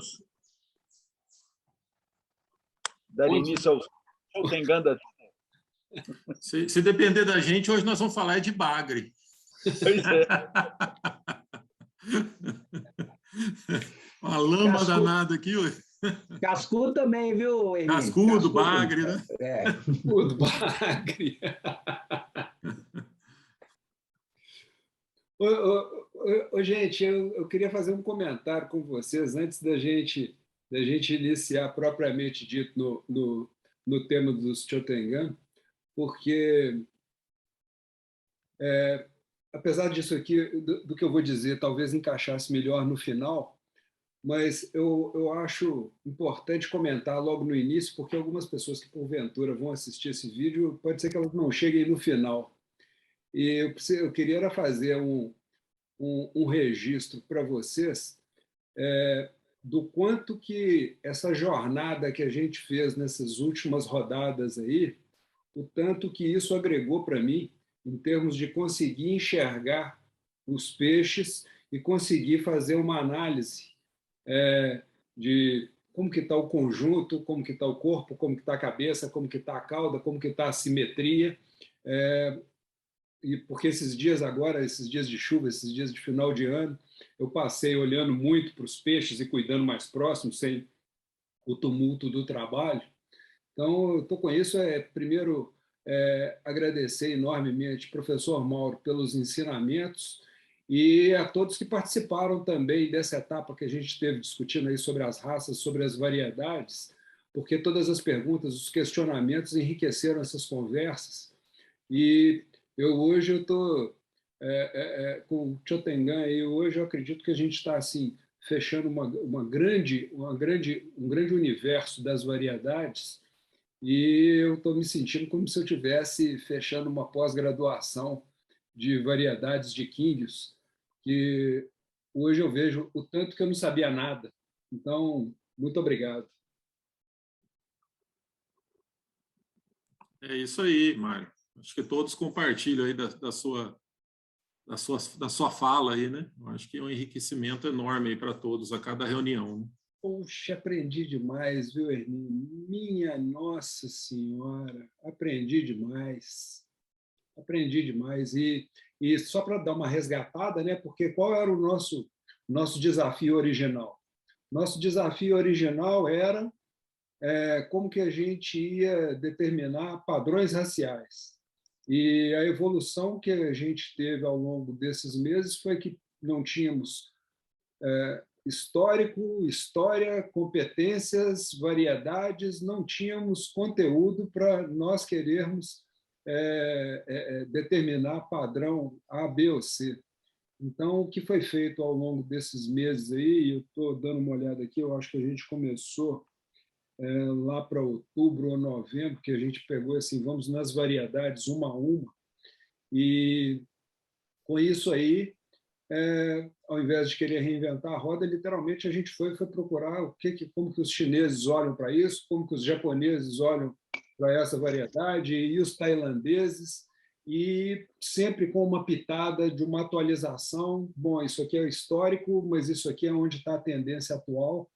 vamos dar início ao Chotengan da vida. Se depender da gente, hoje nós vamos falar de bagre. Pois é. Uma lama danada aqui. Cascudo também, viu, Hermínio? Cascudo, bagre, né? Cascudo, bagre. Gente, eu queria fazer um comentário com vocês antes da gente iniciar propriamente dito no tema dos Chotengan, porque, apesar disso aqui, do que eu vou dizer, talvez encaixasse melhor no final, mas eu acho importante comentar logo no início, porque algumas pessoas que, porventura, vão assistir esse vídeo, pode ser que elas não cheguem no final. E eu queria era fazer um registro para vocês do quanto que essa jornada que a gente fez nessas últimas rodadas aí, o tanto que isso agregou para mim, em termos de conseguir enxergar os peixes e conseguir fazer uma análise de como que está o conjunto, como que está o corpo, como que está a cabeça, como que está a cauda, como que está a simetria. E porque esses dias agora, esses dias de chuva, esses dias de final de ano, eu passei olhando muito para os peixes e cuidando mais próximo, sem o tumulto do trabalho. Então, eu estou com isso. Primeiro, agradecer enormemente ao professor Mauro pelos ensinamentos e a todos que participaram também dessa etapa que a gente esteve discutindo aí sobre as raças, sobre as variedades, porque todas as perguntas, os questionamentos enriqueceram essas conversas. E hoje eu estou com o Chotengan e hoje eu acredito que a gente está assim fechando um grande universo das variedades, e eu estou me sentindo como se eu estivesse fechando uma pós-graduação de variedades de químbios, que hoje eu vejo o tanto que eu não sabia nada. Então, muito obrigado. É isso aí, Mário. Acho que todos compartilham aí da sua fala aí, né? Eu acho que é um enriquecimento enorme aí para todos a cada reunião, né? Poxa, aprendi demais, viu, Hermínio? Minha Nossa Senhora, aprendi demais. Aprendi demais. E só para dar uma resgatada, né? Porque qual era o nosso desafio original? Nosso desafio original era como que a gente ia determinar padrões raciais. E a evolução que a gente teve ao longo desses meses foi que não tínhamos história, competências, variedades, não tínhamos conteúdo para nós querermos determinar padrão A, B ou C. Então, o que foi feito ao longo desses meses aí, eu estou dando uma olhada aqui, eu acho que a gente começou lá para outubro ou novembro, que a gente pegou assim, vamos nas variedades uma a uma, e com isso aí, ao invés de querer reinventar a roda, literalmente a gente foi procurar como que os chineses olham para isso, como que os japoneses olham para essa variedade, e os tailandeses, e sempre com uma pitada de uma atualização. Bom, isso aqui é histórico, mas isso aqui é onde está a tendência atual.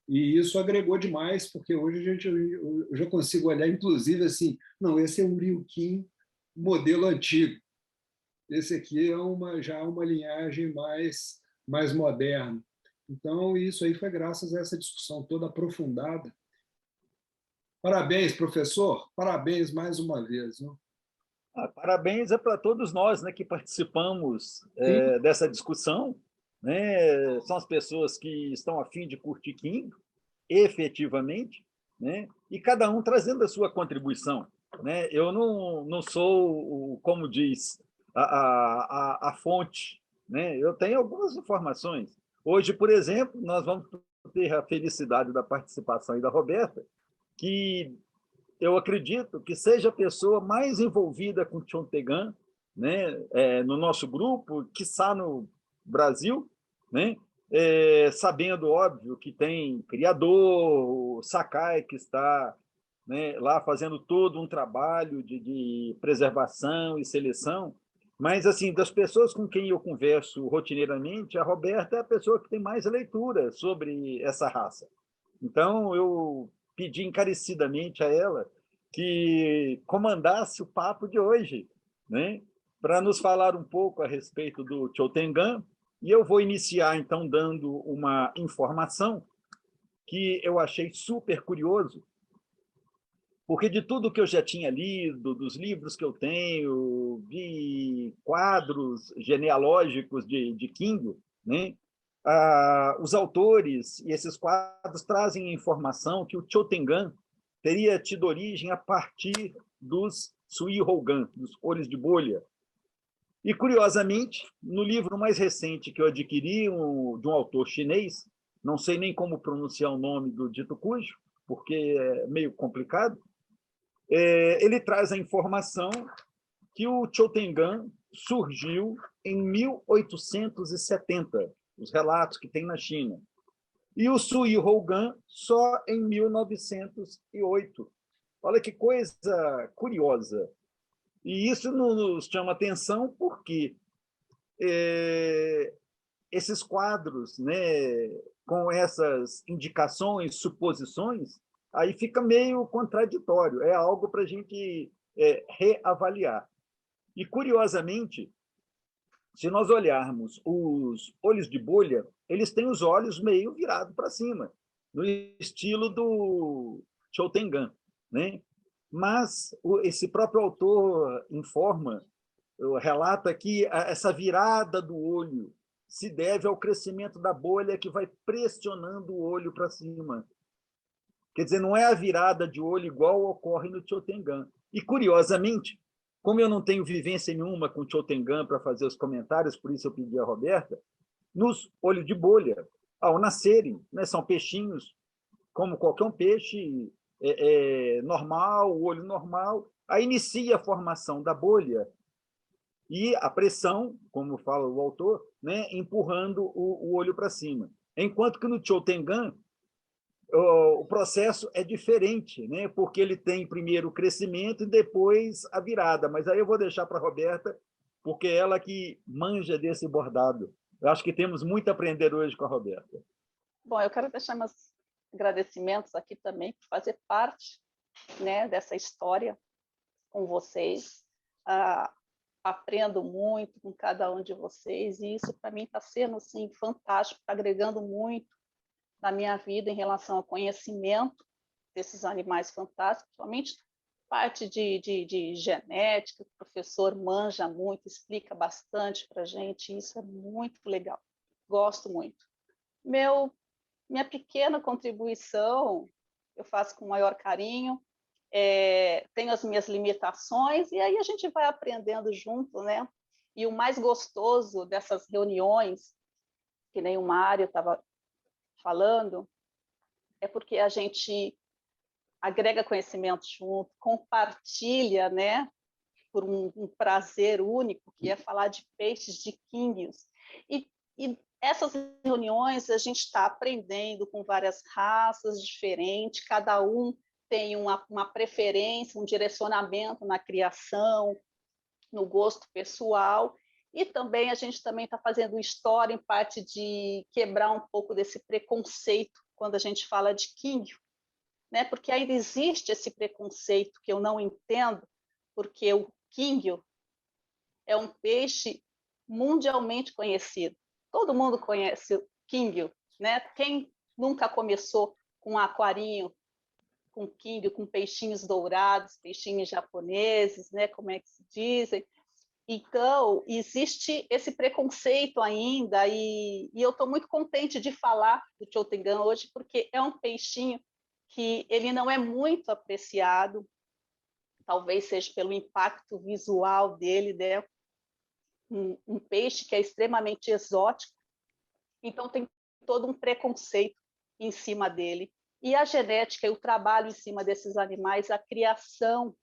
E isso agregou demais, porque hoje eu já consigo olhar, inclusive, assim, não, esse é um Ryukin modelo antigo. Esse aqui já é uma linhagem mais moderna. Então, isso aí foi graças a essa discussão toda aprofundada. Parabéns, professor. Parabéns mais uma vez. Não? Parabéns para todos nós, né, que participamos dessa discussão. Né? São as pessoas que estão a fim de curtir químico, efetivamente, né? E cada um trazendo a sua contribuição. Né? Eu não sou, como diz, a fonte. Né? Eu tenho algumas informações. Hoje, por exemplo, nós vamos ter a felicidade da participação da Roberta, que eu acredito que seja a pessoa mais envolvida com Chotengan, né? No nosso grupo, quiçá no Brasil, né? Sabendo, óbvio, que tem criador, o Sakai, que está, né, lá fazendo todo um trabalho de preservação e seleção, Mas, assim, das pessoas com quem eu converso rotineiramente, a Roberta é a pessoa que tem mais leitura sobre essa raça. Então, eu pedi encarecidamente a ela que comandasse o papo de hoje, né? Para nos falar um pouco a respeito do Chôtengã. E eu vou iniciar, então, dando uma informação que eu achei super curioso, porque de tudo que eu já tinha lido, dos livros que eu tenho, vi quadros genealógicos de King, né? Os autores e esses quadros trazem a informação que o Chôtengã teria tido origem a partir dos Sui Hogan, dos olhos de bolha. E, curiosamente, no livro mais recente que eu adquiri, de um autor chinês, não sei nem como pronunciar o nome do dito cujo, porque é meio complicado, ele traz a informação que o Chôtengã surgiu em 1870, os relatos que tem na China, e o Sui Hogan só em 1908. Olha que coisa curiosa. E isso nos chama atenção porque esses quadros, né, com essas indicações, suposições, aí fica meio contraditório. É algo para a gente reavaliar. E, curiosamente, se nós olharmos os olhos de bolha, eles têm os olhos meio virados para cima, no estilo do Chôtengã, né? Mas esse próprio autor informa, relata que essa virada do olho se deve ao crescimento da bolha que vai pressionando o olho para cima. Quer dizer, não é a virada de olho igual ocorre no Chôtengã. E, curiosamente, como eu não tenho vivência nenhuma com o Chôtengã para fazer os comentários, por isso eu pedi a Roberta, nos olhos de bolha, ao nascerem, né, são peixinhos, como qualquer um peixe normal, o olho normal, aí inicia a formação da bolha e a pressão, como fala o autor, né, empurrando o olho para cima. Enquanto que no Chôtengã, o processo é diferente, né? Porque ele tem primeiro o crescimento e depois a virada. Mas aí eu vou deixar para a Roberta, porque é ela que manja desse bordado. Eu acho que temos muito a aprender hoje com a Roberta. Bom, eu quero deixar meus agradecimentos aqui também por fazer parte, né, dessa história com vocês. Aprendo muito com cada um de vocês e isso para mim está sendo assim fantástico, está agregando muito na minha vida em relação ao conhecimento desses animais fantásticos, principalmente parte de genética, o professor manja muito, explica bastante para a gente, isso é muito legal, gosto muito. Minha pequena contribuição, eu faço com o maior carinho, tenho as minhas limitações, e aí a gente vai aprendendo junto, né? E o mais gostoso dessas reuniões, que nem o Mário estava falando, é porque a gente agrega conhecimento junto, compartilha, né, por um prazer único, que é falar de peixes, de quinguios. E essas reuniões a gente está aprendendo com várias raças diferentes, cada um tem uma preferência, um direcionamento na criação, no gosto pessoal, e também a gente também está fazendo história em parte de quebrar um pouco desse preconceito quando a gente fala de quinguio, né? Porque ainda existe esse preconceito que eu não entendo, porque o quinguio é um peixe mundialmente conhecido. Todo mundo conhece o quinguio, né? Quem nunca começou com um aquarinho, com quinguio, com peixinhos dourados, peixinhos japoneses, né? Como é que se dizem? Então, existe esse preconceito ainda, e eu estou muito contente de falar do Chôtengã hoje, porque é um peixinho que ele não é muito apreciado, talvez seja pelo impacto visual dele, né? Um peixe que é extremamente exótico, então tem todo um preconceito em cima dele. E a genética e o trabalho em cima desses animais, a criação,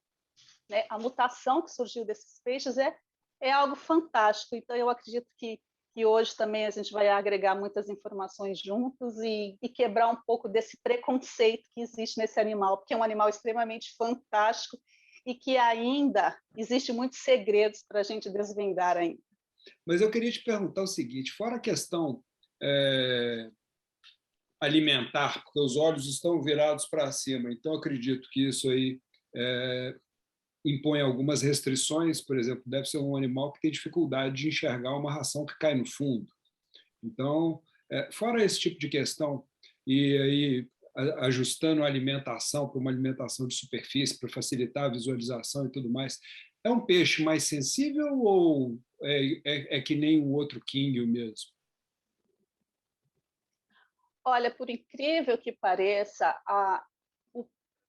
né? A mutação que surgiu desses peixes é algo fantástico. Então, eu acredito que hoje também a gente vai agregar muitas informações juntos e quebrar um pouco desse preconceito que existe nesse animal, porque é um animal extremamente fantástico e que ainda existe muitos segredos para a gente desvendar ainda. Mas eu queria te perguntar o seguinte, fora a questão alimentar, porque os olhos estão virados para cima, então acredito que isso aí impõe algumas restrições, por exemplo, deve ser um animal que tem dificuldade de enxergar uma ração que cai no fundo. Então, fora esse tipo de questão, e aí ajustando a alimentação para uma alimentação de superfície, para facilitar a visualização e tudo mais, é um peixe mais sensível ou é que nem um outro king mesmo? Olha, por incrível que pareça,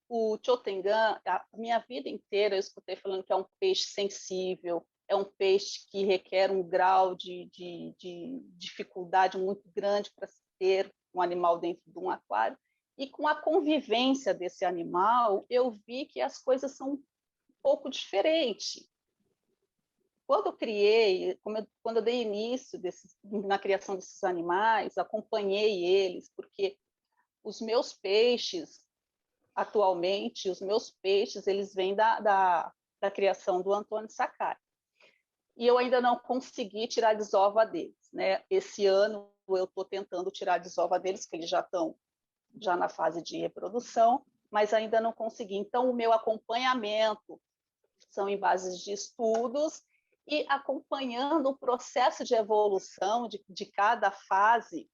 o chotengan, a minha vida inteira eu escutei falando que é um peixe sensível, é um peixe que requer um grau de dificuldade muito grande para se ter um animal dentro de um aquário. E com a convivência desse animal, eu vi que as coisas são um pouco diferentes. Quando eu criei, quando eu dei início na criação desses animais, acompanhei eles, porque os meus peixes, atualmente, eles vêm da criação do Antônio Sakai. E eu ainda não consegui tirar a desova deles, né? Esse ano eu estou tentando tirar a desova deles, que eles já estão na fase de reprodução, mas ainda não consegui. Então, o meu acompanhamento são em bases de estudos e acompanhando o processo de evolução de cada fase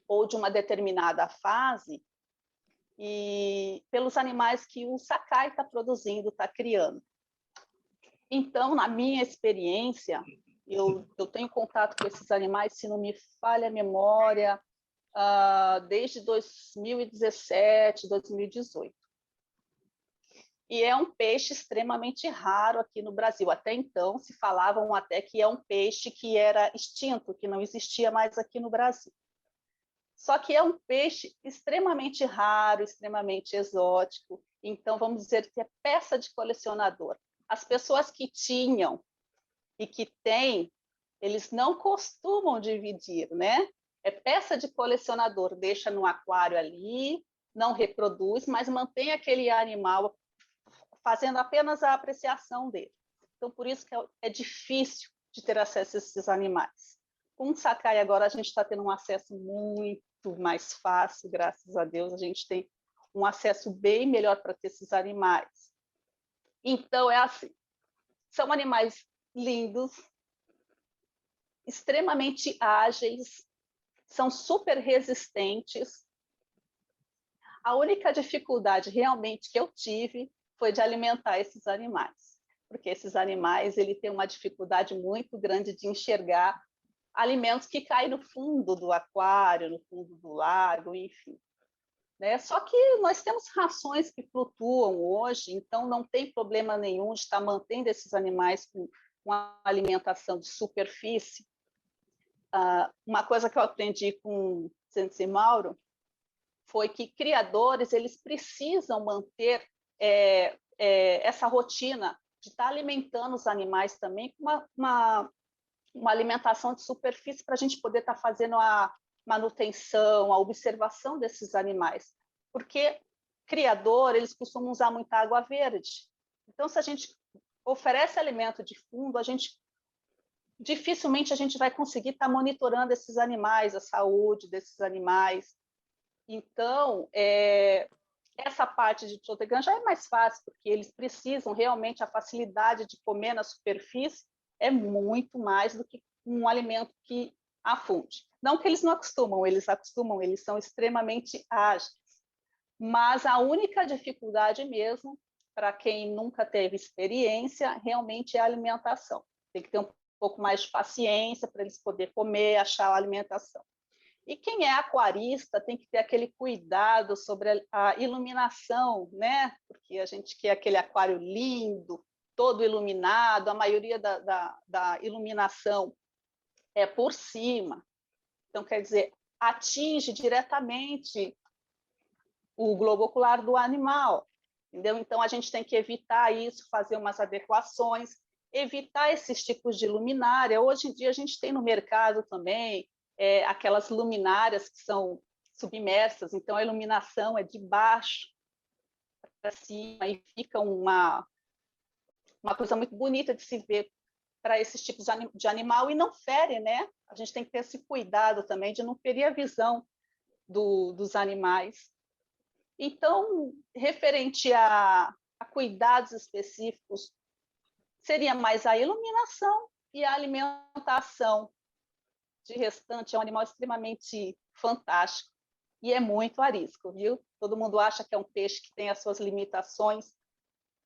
ou de uma determinada fase e pelos animais que o Sakai está produzindo, está criando. Então, na minha experiência, eu tenho contato com esses animais, se não me falha a memória, desde 2017, 2018. E é um peixe extremamente raro aqui no Brasil. Até então, se falavam até que é um peixe que era extinto, que não existia mais aqui no Brasil. Só que é um peixe extremamente raro, extremamente exótico. Então, vamos dizer que é peça de colecionador. As pessoas que tinham e que têm, eles não costumam dividir, né? É peça de colecionador, deixa no aquário ali, não reproduz, mas mantém aquele animal fazendo apenas a apreciação dele. Então, por isso que é difícil de ter acesso a esses animais. Com o Sakai agora a gente está tendo um acesso muito mais fácil, graças a Deus, a gente tem um acesso bem melhor para ter esses animais. Então, é assim, são animais lindos, extremamente ágeis, são super resistentes. A única dificuldade realmente que eu tive foi de alimentar esses animais, porque esses animais ele tem uma dificuldade muito grande de enxergar alimentos que caem no fundo do aquário, no fundo do lago, enfim. Né? Só que nós temos rações que flutuam hoje, então não tem problema nenhum de estar mantendo esses animais com uma alimentação de superfície. Uma coisa que eu aprendi com o Sensei Mauro foi que criadores eles precisam manter essa rotina de estar alimentando os animais também com uma alimentação de superfície para a gente poder estar fazendo a manutenção, a observação desses animais. Porque criador, eles costumam usar muita água verde. Então, se a gente oferece alimento de fundo, dificilmente a gente vai conseguir estar monitorando esses animais, a saúde desses animais. Então, essa parte de chotengan já é mais fácil, porque eles precisam realmente, a facilidade de comer na superfície é muito mais do que um alimento que afunde. Não que eles não acostumam, eles são extremamente ágeis. Mas a única dificuldade mesmo, para quem nunca teve experiência, realmente é a alimentação. Tem que ter um pouco mais de paciência para eles poderem comer, achar a alimentação. E quem é aquarista tem que ter aquele cuidado sobre a iluminação, né? Porque a gente quer aquele aquário lindo, todo iluminado, a maioria da iluminação é por cima. Então, quer dizer, atinge diretamente o globo ocular do animal. Entendeu? Então, a gente tem que evitar isso, fazer umas adequações, evitar esses tipos de luminária. Hoje em dia, a gente tem no mercado também aquelas luminárias que são submersas, então a iluminação é de baixo para cima e fica uma uma coisa muito bonita de se ver para esses tipos de animal e não fere, né? A gente tem que ter esse cuidado também de não ferir a visão dos animais. Então, referente a cuidados específicos, seria mais a iluminação e a alimentação. De restante, é um animal extremamente fantástico e é muito arisco, viu? Todo mundo acha que é um peixe que tem as suas limitações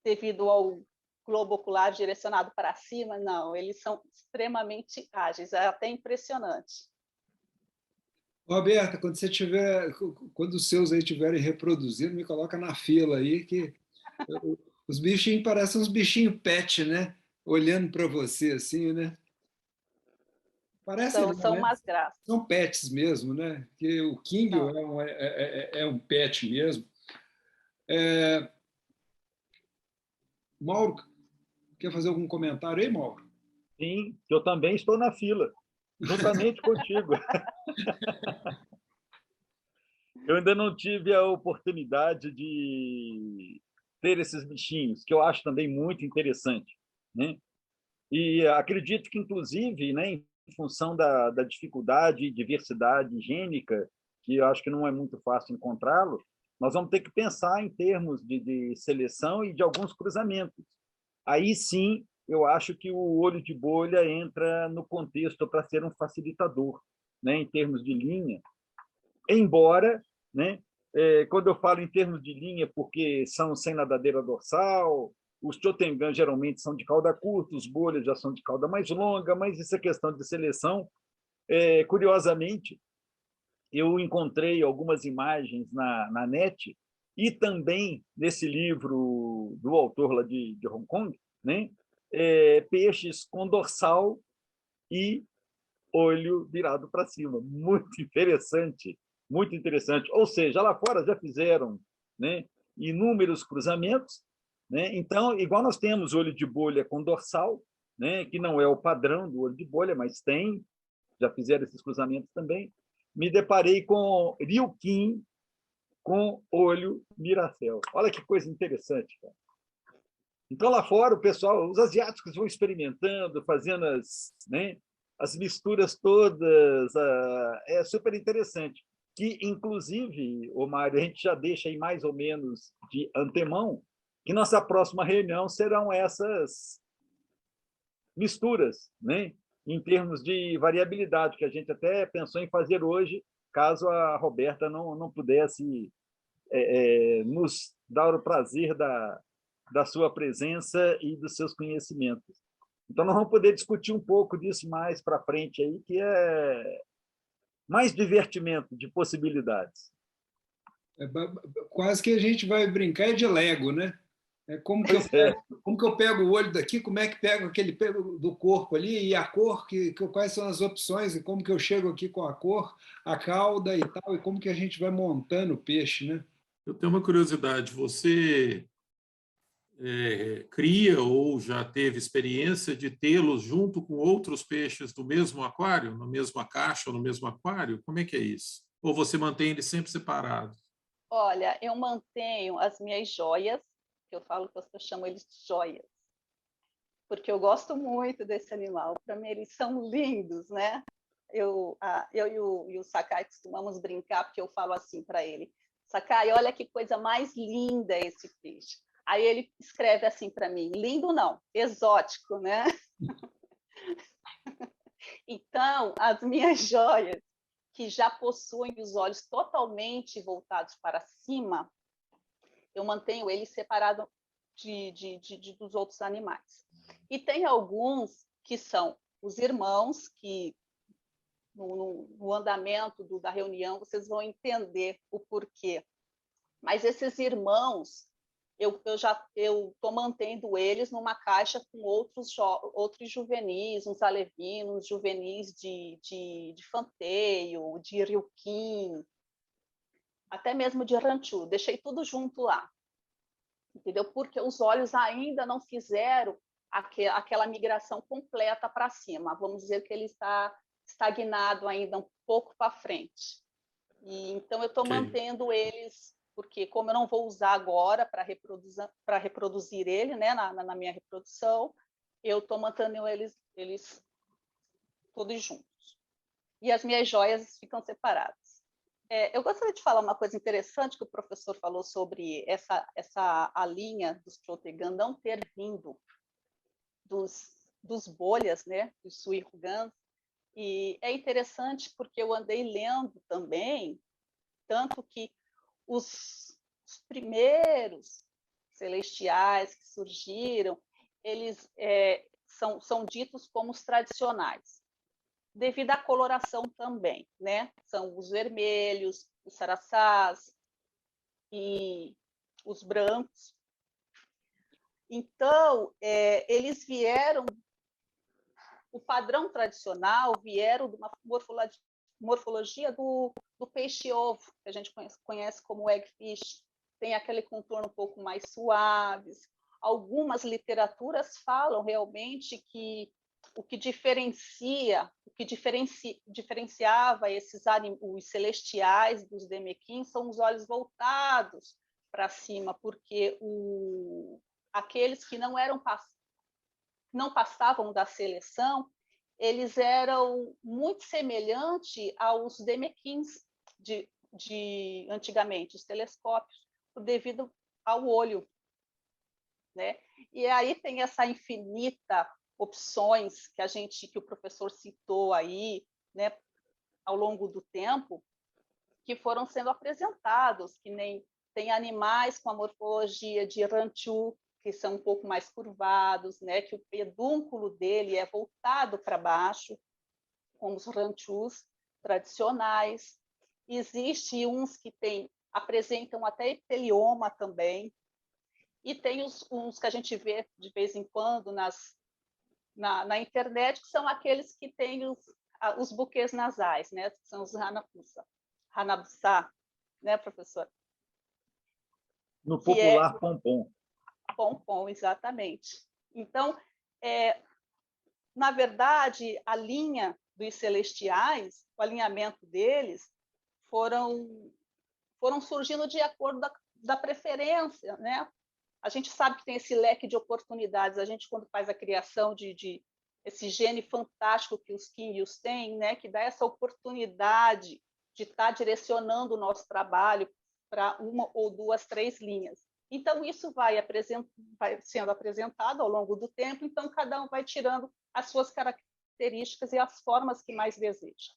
devido ao globo ocular direcionado para cima. Não, eles são extremamente ágeis, é até impressionante. Roberta, quando os seus aí estiverem reproduzindo, me coloca na fila aí, que os bichinhos parecem uns bichinhos pet, né? Olhando para você assim, né? Parece não, São né? umas graças. São pets mesmo, né? Que o King é um pet mesmo. Mauro, quer fazer algum comentário aí, Mauro? Sim, eu também estou na fila, juntamente contigo. Eu ainda não tive a oportunidade de ter esses bichinhos, que eu acho também muito interessante, né? E acredito que, inclusive, né, em função da dificuldade e diversidade gênica, que eu acho que não é muito fácil encontrá-lo, nós vamos ter que pensar em termos de seleção e de alguns cruzamentos. Aí sim, eu acho que o olho de bolha entra no contexto para ser um facilitador, né, em termos de linha, embora, né, quando eu falo em termos de linha, porque são sem nadadeira dorsal, os Chotengan geralmente são de cauda curta, os bolhas já são de cauda mais longa, mas isso é questão de seleção. Curiosamente, eu encontrei algumas imagens na net e também nesse livro do autor lá de Hong Kong, né, peixes com dorsal e olho virado para cima. Muito interessante, muito interessante. Ou seja, lá fora já fizeram, né, inúmeros cruzamentos, né? Então, igual nós temos olho de bolha com dorsal, né, que não é o padrão do olho de bolha, mas tem, já fizeram esses cruzamentos também. Me deparei com Ryukin com olho miracel. Olha que coisa interessante, cara. Então, lá fora, o pessoal, os asiáticos vão experimentando, fazendo as misturas todas. É super interessante. Que, inclusive, o Mário, a gente já deixa aí mais ou menos de antemão que nossa próxima reunião serão essas misturas, né? Em termos de variabilidade, que a gente até pensou em fazer hoje, caso a Roberta não pudesse nos dar o prazer da sua presença e dos seus conhecimentos. Então, nós vamos poder discutir um pouco disso mais para frente, aí, que é mais divertimento de possibilidades. Quase que a gente vai brincar de Lego, né? Como que eu pego o olho daqui, como é que pego aquele do corpo ali, e a cor, quais são as opções, e como que eu chego aqui com a cor, a cauda e tal, e como que a gente vai montando o peixe, né? Eu tenho uma curiosidade, você cria ou já teve experiência de tê-los junto com outros peixes do mesmo aquário, na mesma caixa ou no mesmo aquário? Como é que é isso? Ou você mantém eles sempre separados? Olha, eu mantenho as minhas joias, que eu falo que eu chamo eles de joias, porque eu gosto muito desse animal. Para mim, eles são lindos, né? Eu e o Sakai costumamos brincar, porque eu falo assim para ele: Sakai, olha que coisa mais linda esse peixe. Aí ele escreve assim para mim: lindo não, exótico, né? Então, as minhas joias, que já possuem os olhos totalmente voltados para cima, eu mantenho eles separados dos outros animais. E tem alguns que são os irmãos, que no andamento da reunião vocês vão entender o porquê. Mas esses irmãos, eu estou mantendo eles numa caixa com outros juvenis, uns alevinos, juvenis de fanteio, de ryukin, até mesmo de ranchu. Deixei tudo junto lá, entendeu? Porque os olhos ainda não fizeram aquela migração completa para cima. Vamos dizer que ele está estagnado ainda um pouco para frente. E então eu estou mantendo eles porque como eu não vou usar agora para reproduzir ele, né, na minha reprodução, eu estou mantendo eles todos juntos. E as minhas joias ficam separadas. Eu gostaria de falar uma coisa interessante que o professor falou sobre a linha dos Chotegan não ter vindo dos bolhas, né, dos Suirugans. E é interessante porque eu andei lendo também, tanto que os primeiros celestiais que surgiram, eles são ditos como os tradicionais, devido à coloração também, né? São os vermelhos, os saraçás e os brancos. Então, eles vieram, o padrão tradicional vieram de uma morfologia do peixe-ovo, que a gente conhece como eggfish, tem aquele contorno um pouco mais suaves. Algumas literaturas falam realmente que o que diferenciava os celestiais dos Demequins são os olhos voltados para cima, porque aqueles que não passavam da seleção, eles eram muito semelhantes aos Demequins de antigamente, os telescópios, devido ao olho, né? E aí tem essa infinita opções que o professor citou aí, né, ao longo do tempo, que foram sendo apresentados, que nem tem animais com a morfologia de ranchu, que são um pouco mais curvados, né, que o pedúnculo dele é voltado para baixo, como os ranchus tradicionais. Existem uns que apresentam até epitelioma também, e tem uns que a gente vê de vez em quando na internet, que são aqueles que têm os buquês nasais, né, que são os Hanabusa, né, professor? No popular, pompom. Pompom, exatamente. Então, na verdade, a linha dos celestiais, o alinhamento deles, foram surgindo de acordo da preferência, né? A gente sabe que tem esse leque de oportunidades. A gente, quando faz a criação de esse gene fantástico que os químios têm, né, que dá essa oportunidade de estar direcionando o nosso trabalho para uma ou duas, três linhas. Então, isso vai sendo apresentado ao longo do tempo, então cada um vai tirando as suas características e as formas que mais deseja.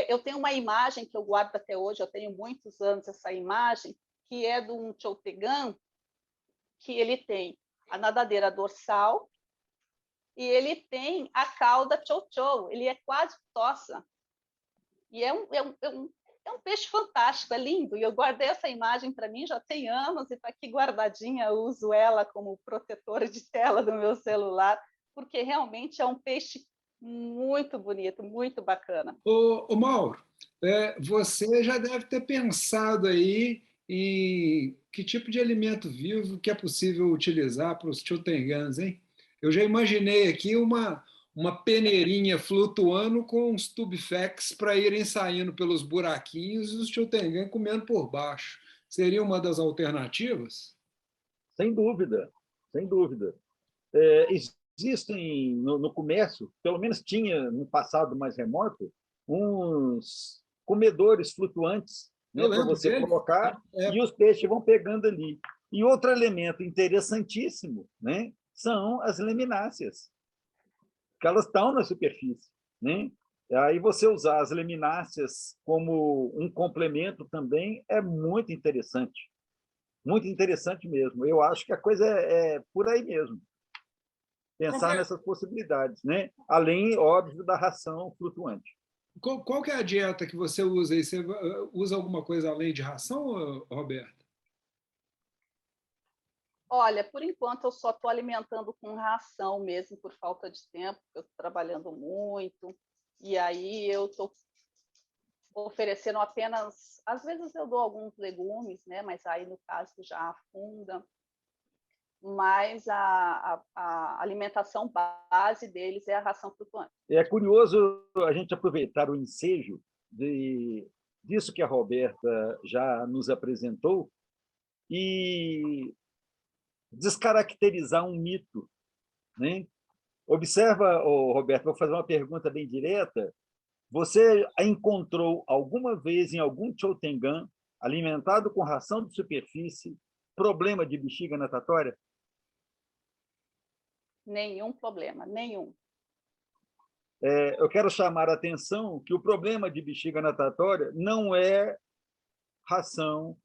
Eu tenho uma imagem que eu guardo até hoje, eu tenho muitos anos essa imagem, que é de um Chotegan, que ele tem a nadadeira dorsal e ele tem a cauda chou-chou, ele é quase tossa. E é um peixe fantástico, é lindo. E eu guardei essa imagem para mim já tem anos e está aqui guardadinha. Eu uso ela como protetora de tela do meu celular, porque realmente é um peixe muito bonito, muito bacana. Ô Mauro, você já deve ter pensado aí em que tipo de alimento vivo que é possível utilizar para os Chotengans, hein? Eu já imaginei aqui uma peneirinha flutuando com uns tubifex para irem saindo pelos buraquinhos e os Chotengan comendo por baixo. Seria uma das alternativas? Sem dúvida, sem dúvida. Existem no comércio, pelo menos tinha no passado mais remoto, uns comedores flutuantes, né, para você colocar e os peixes vão pegando ali. E outro elemento interessantíssimo, né, são as lamináceas, que elas estão na superfície, né? Aí você usar as lamináceas como um complemento também é muito interessante mesmo. Eu acho que a coisa é por aí mesmo. Pensar nessas possibilidades, né? Além, óbvio, da ração flutuante. Qual que é a dieta que você usa? E você usa alguma coisa além de ração, Roberta? Olha, por enquanto eu só estou alimentando com ração mesmo, por falta de tempo, eu estou trabalhando muito, e aí eu estou oferecendo apenas, às vezes eu dou alguns legumes, né? Mas aí no caso já afunda, mas a alimentação base deles é a ração flutuante. É curioso a gente aproveitar o ensejo disso que a Roberta já nos apresentou, e descaracterizar um mito, né? Observa, Roberto, vou fazer uma pergunta bem direta. Você encontrou alguma vez em algum Chotengan, alimentado com ração de superfície, problema de bexiga natatória? Nenhum problema, nenhum. Eu quero chamar a atenção que o problema de bexiga natatória não é ração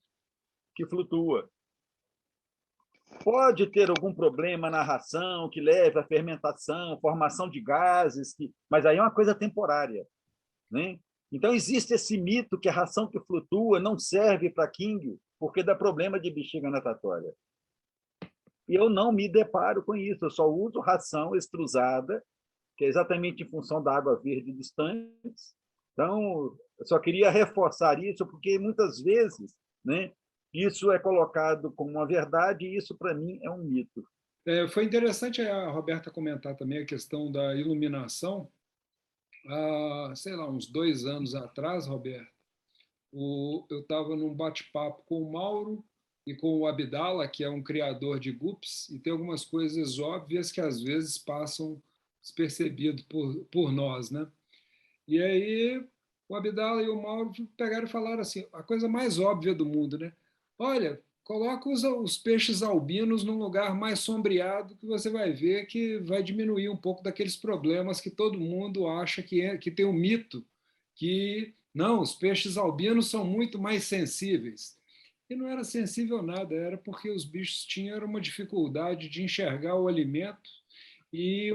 que flutua. Pode ter algum problema na ração que leve à fermentação, formação de gases, mas aí é uma coisa temporária, né? Então, existe esse mito que a ração que flutua não serve para king, porque dá problema de bexiga natatória. E eu não me deparo com isso, eu só uso ração extrusada, que é exatamente em função da água verde dos tanques. Então, eu só queria reforçar isso, porque muitas vezes, né, isso é colocado como uma verdade, e isso, para mim, é um mito. Foi interessante a Roberta comentar também a questão da iluminação. Há, sei lá, uns 2 anos atrás, Roberto, eu estava num bate-papo com o Mauro e com o Abdala, que é um criador de GUPS, e tem algumas coisas óbvias que às vezes passam despercebido por nós, né? E aí o Abdala e o Mauro pegaram e falaram assim, a coisa mais óbvia do mundo, né? Olha, coloca os peixes albinos num lugar mais sombreado que você vai ver que vai diminuir um pouco daqueles problemas que todo mundo acha que tem um mito, que não, os peixes albinos são muito mais sensíveis. E não era sensível nada, era porque os bichos tinham uma dificuldade de enxergar o alimento e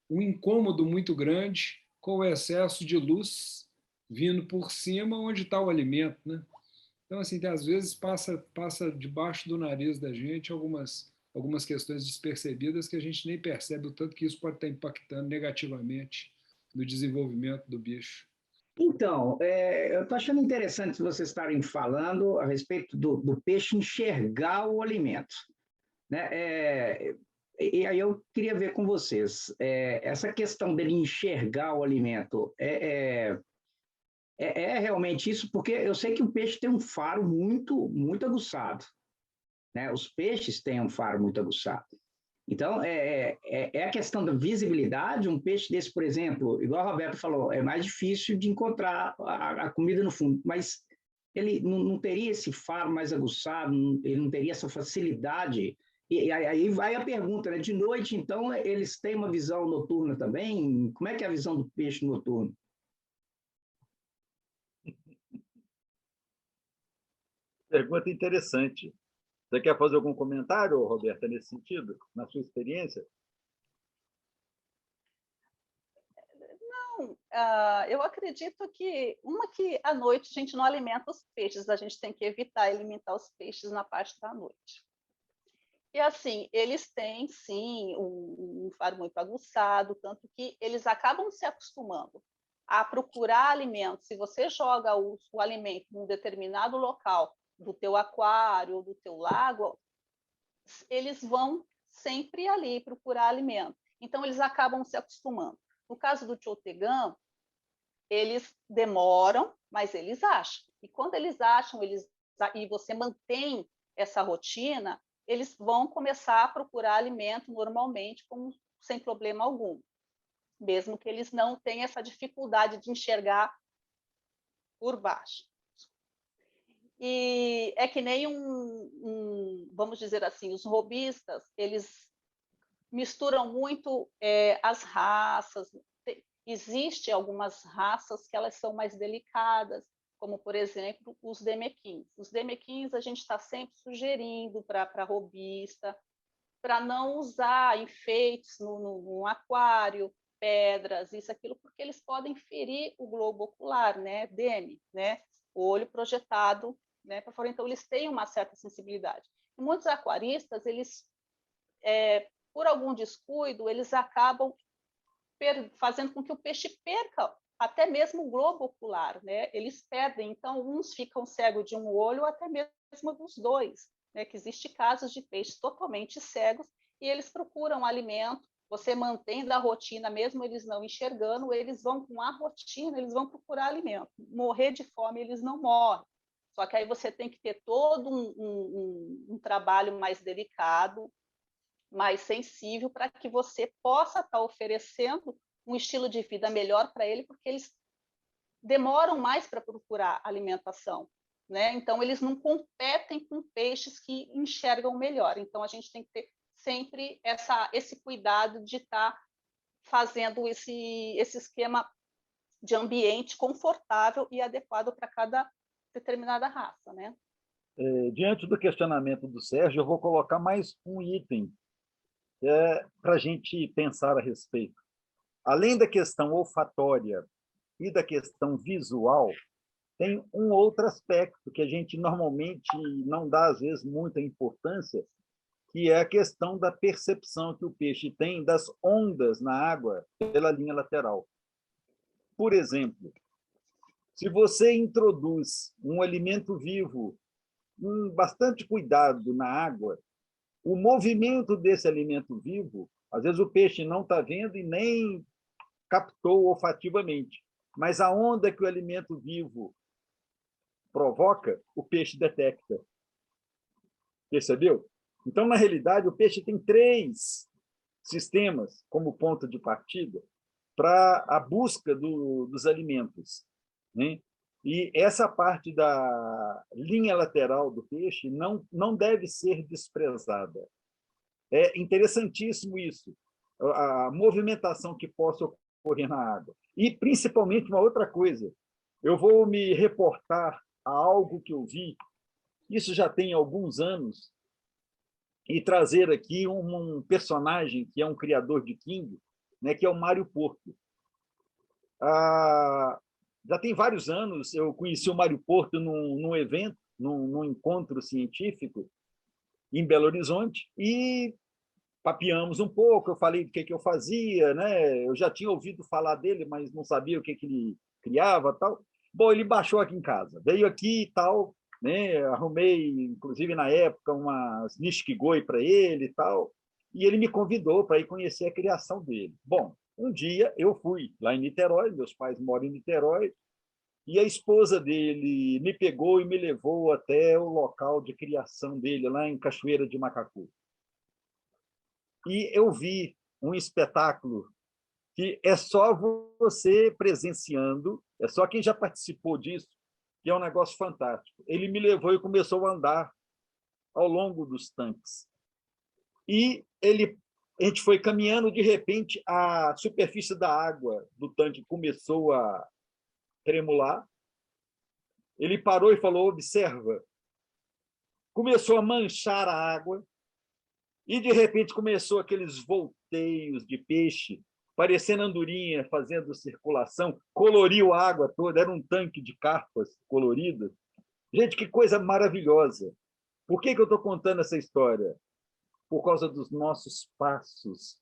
um incômodo muito grande com o excesso de luz vindo por cima onde está o alimento, né? Então, assim, às vezes passa debaixo do nariz da gente algumas questões despercebidas que a gente nem percebe o tanto que isso pode estar impactando negativamente no desenvolvimento do bicho. Então, eu estou achando interessante vocês estarem falando a respeito do peixe enxergar o alimento, né? E aí eu queria ver com vocês, essa questão dele enxergar o alimento, é realmente isso? Porque eu sei que o peixe tem um faro muito, muito aguçado, né? Os peixes têm um faro muito aguçado. Então, é a questão da visibilidade. Um peixe desse, por exemplo, igual a Roberto falou, é mais difícil de encontrar a comida no fundo, mas ele não teria esse faro mais aguçado, ele não teria essa facilidade. E aí vai a pergunta, né? De noite, então, eles têm uma visão noturna também? Como é que é a visão do peixe noturno? Pergunta interessante. Você quer fazer algum comentário, Roberta, nesse sentido, na sua experiência? Não, eu acredito que à noite a gente não alimenta os peixes, a gente tem que evitar alimentar os peixes na parte da noite. E assim, eles têm sim um faro muito aguçado, tanto que eles acabam se acostumando a procurar alimento. Se você joga o alimento em um determinado local do teu aquário ou do teu lago, eles vão sempre ali procurar alimento. Então, eles acabam se acostumando. No caso do Chotegan, eles demoram, mas eles acham. E quando eles acham, e você mantém essa rotina, eles vão começar a procurar alimento normalmente, sem problema algum, mesmo que eles não tenham essa dificuldade de enxergar por baixo. E é que nem vamos dizer assim, os robistas, eles misturam muito as raças. Existem algumas raças que elas são mais delicadas, como, por exemplo, os demequins. Os demequins a gente está sempre sugerindo para robista, para não usar enfeites no aquário, pedras, isso, aquilo, porque eles podem ferir o globo ocular, né? Deme, né? O olho projetado, né, para fora. Então, eles têm uma certa sensibilidade. E muitos aquaristas, eles, por algum descuido, eles acabam fazendo com que o peixe perca até mesmo o globo ocular, né? Eles perdem, então uns ficam cegos de um olho, até mesmo dos dois, né? Que existe casos de peixes totalmente cegos e eles procuram alimento. Você mantendo a rotina, mesmo eles não enxergando, eles vão com a rotina, eles vão procurar alimento. Morrer de fome eles não morrem, Só que aí você tem que ter todo um trabalho mais delicado, mais sensível, para que você possa estar oferecendo um estilo de vida melhor para ele, porque eles demoram mais para procurar alimentação, né? Então, eles não competem com peixes que enxergam melhor. Então, a gente tem que ter sempre esse cuidado de estar fazendo esse esquema de ambiente confortável e adequado para cada determinada raça, né? Diante do questionamento do Sérgio, eu vou colocar mais um item para a gente pensar a respeito. Além da questão olfatória e da questão visual, tem um outro aspecto que a gente normalmente não dá, às vezes, muita importância, que é a questão da percepção que o peixe tem das ondas na água pela linha lateral. Por exemplo, se você introduz um alimento vivo com bastante cuidado na água, o movimento desse alimento vivo, às vezes o peixe não está vendo e nem captou olfativamente, mas a onda que o alimento vivo provoca, o peixe detecta. Percebeu? Então, na realidade, o peixe tem 3 sistemas como ponto de partida para a busca dos alimentos, né? E essa parte da linha lateral do peixe não deve ser desprezada. É interessantíssimo isso, a movimentação que possa ocorrer na água. E, principalmente, uma outra coisa, eu vou me reportar a algo que eu vi, isso já tem alguns anos, e trazer aqui um personagem que é um criador de king, né, que é o Mário Porto. Já tem vários anos, eu conheci o Mário Porto num evento, num encontro científico em Belo Horizonte, e papeamos um pouco, eu falei do que eu fazia, né? Eu já tinha ouvido falar dele, mas não sabia o que ele criava, tal. Bom, ele baixou aqui em casa, veio aqui e tal, né? Arrumei, inclusive na época, umas nishikigoi para ele e tal, e ele me convidou para ir conhecer a criação dele. Bom, um dia eu fui lá em Niterói, meus pais moram em Niterói, e a esposa dele me pegou e me levou até o local de criação dele, lá em Cachoeira de Macacu. E eu vi um espetáculo que é só você presenciando, é só quem já participou disso, que é um negócio fantástico. Ele me levou e começou a andar ao longo dos tanques. E a gente foi caminhando, de repente, a superfície da água do tanque começou a tremular. Ele parou e falou, observa. Começou a manchar a água e, de repente, começou aqueles volteios de peixe, parecendo andorinha, fazendo circulação, coloriu a água toda, era um tanque de carpas coloridas. Gente, que coisa maravilhosa! Por que eu estou contando essa história? Por causa dos nossos passos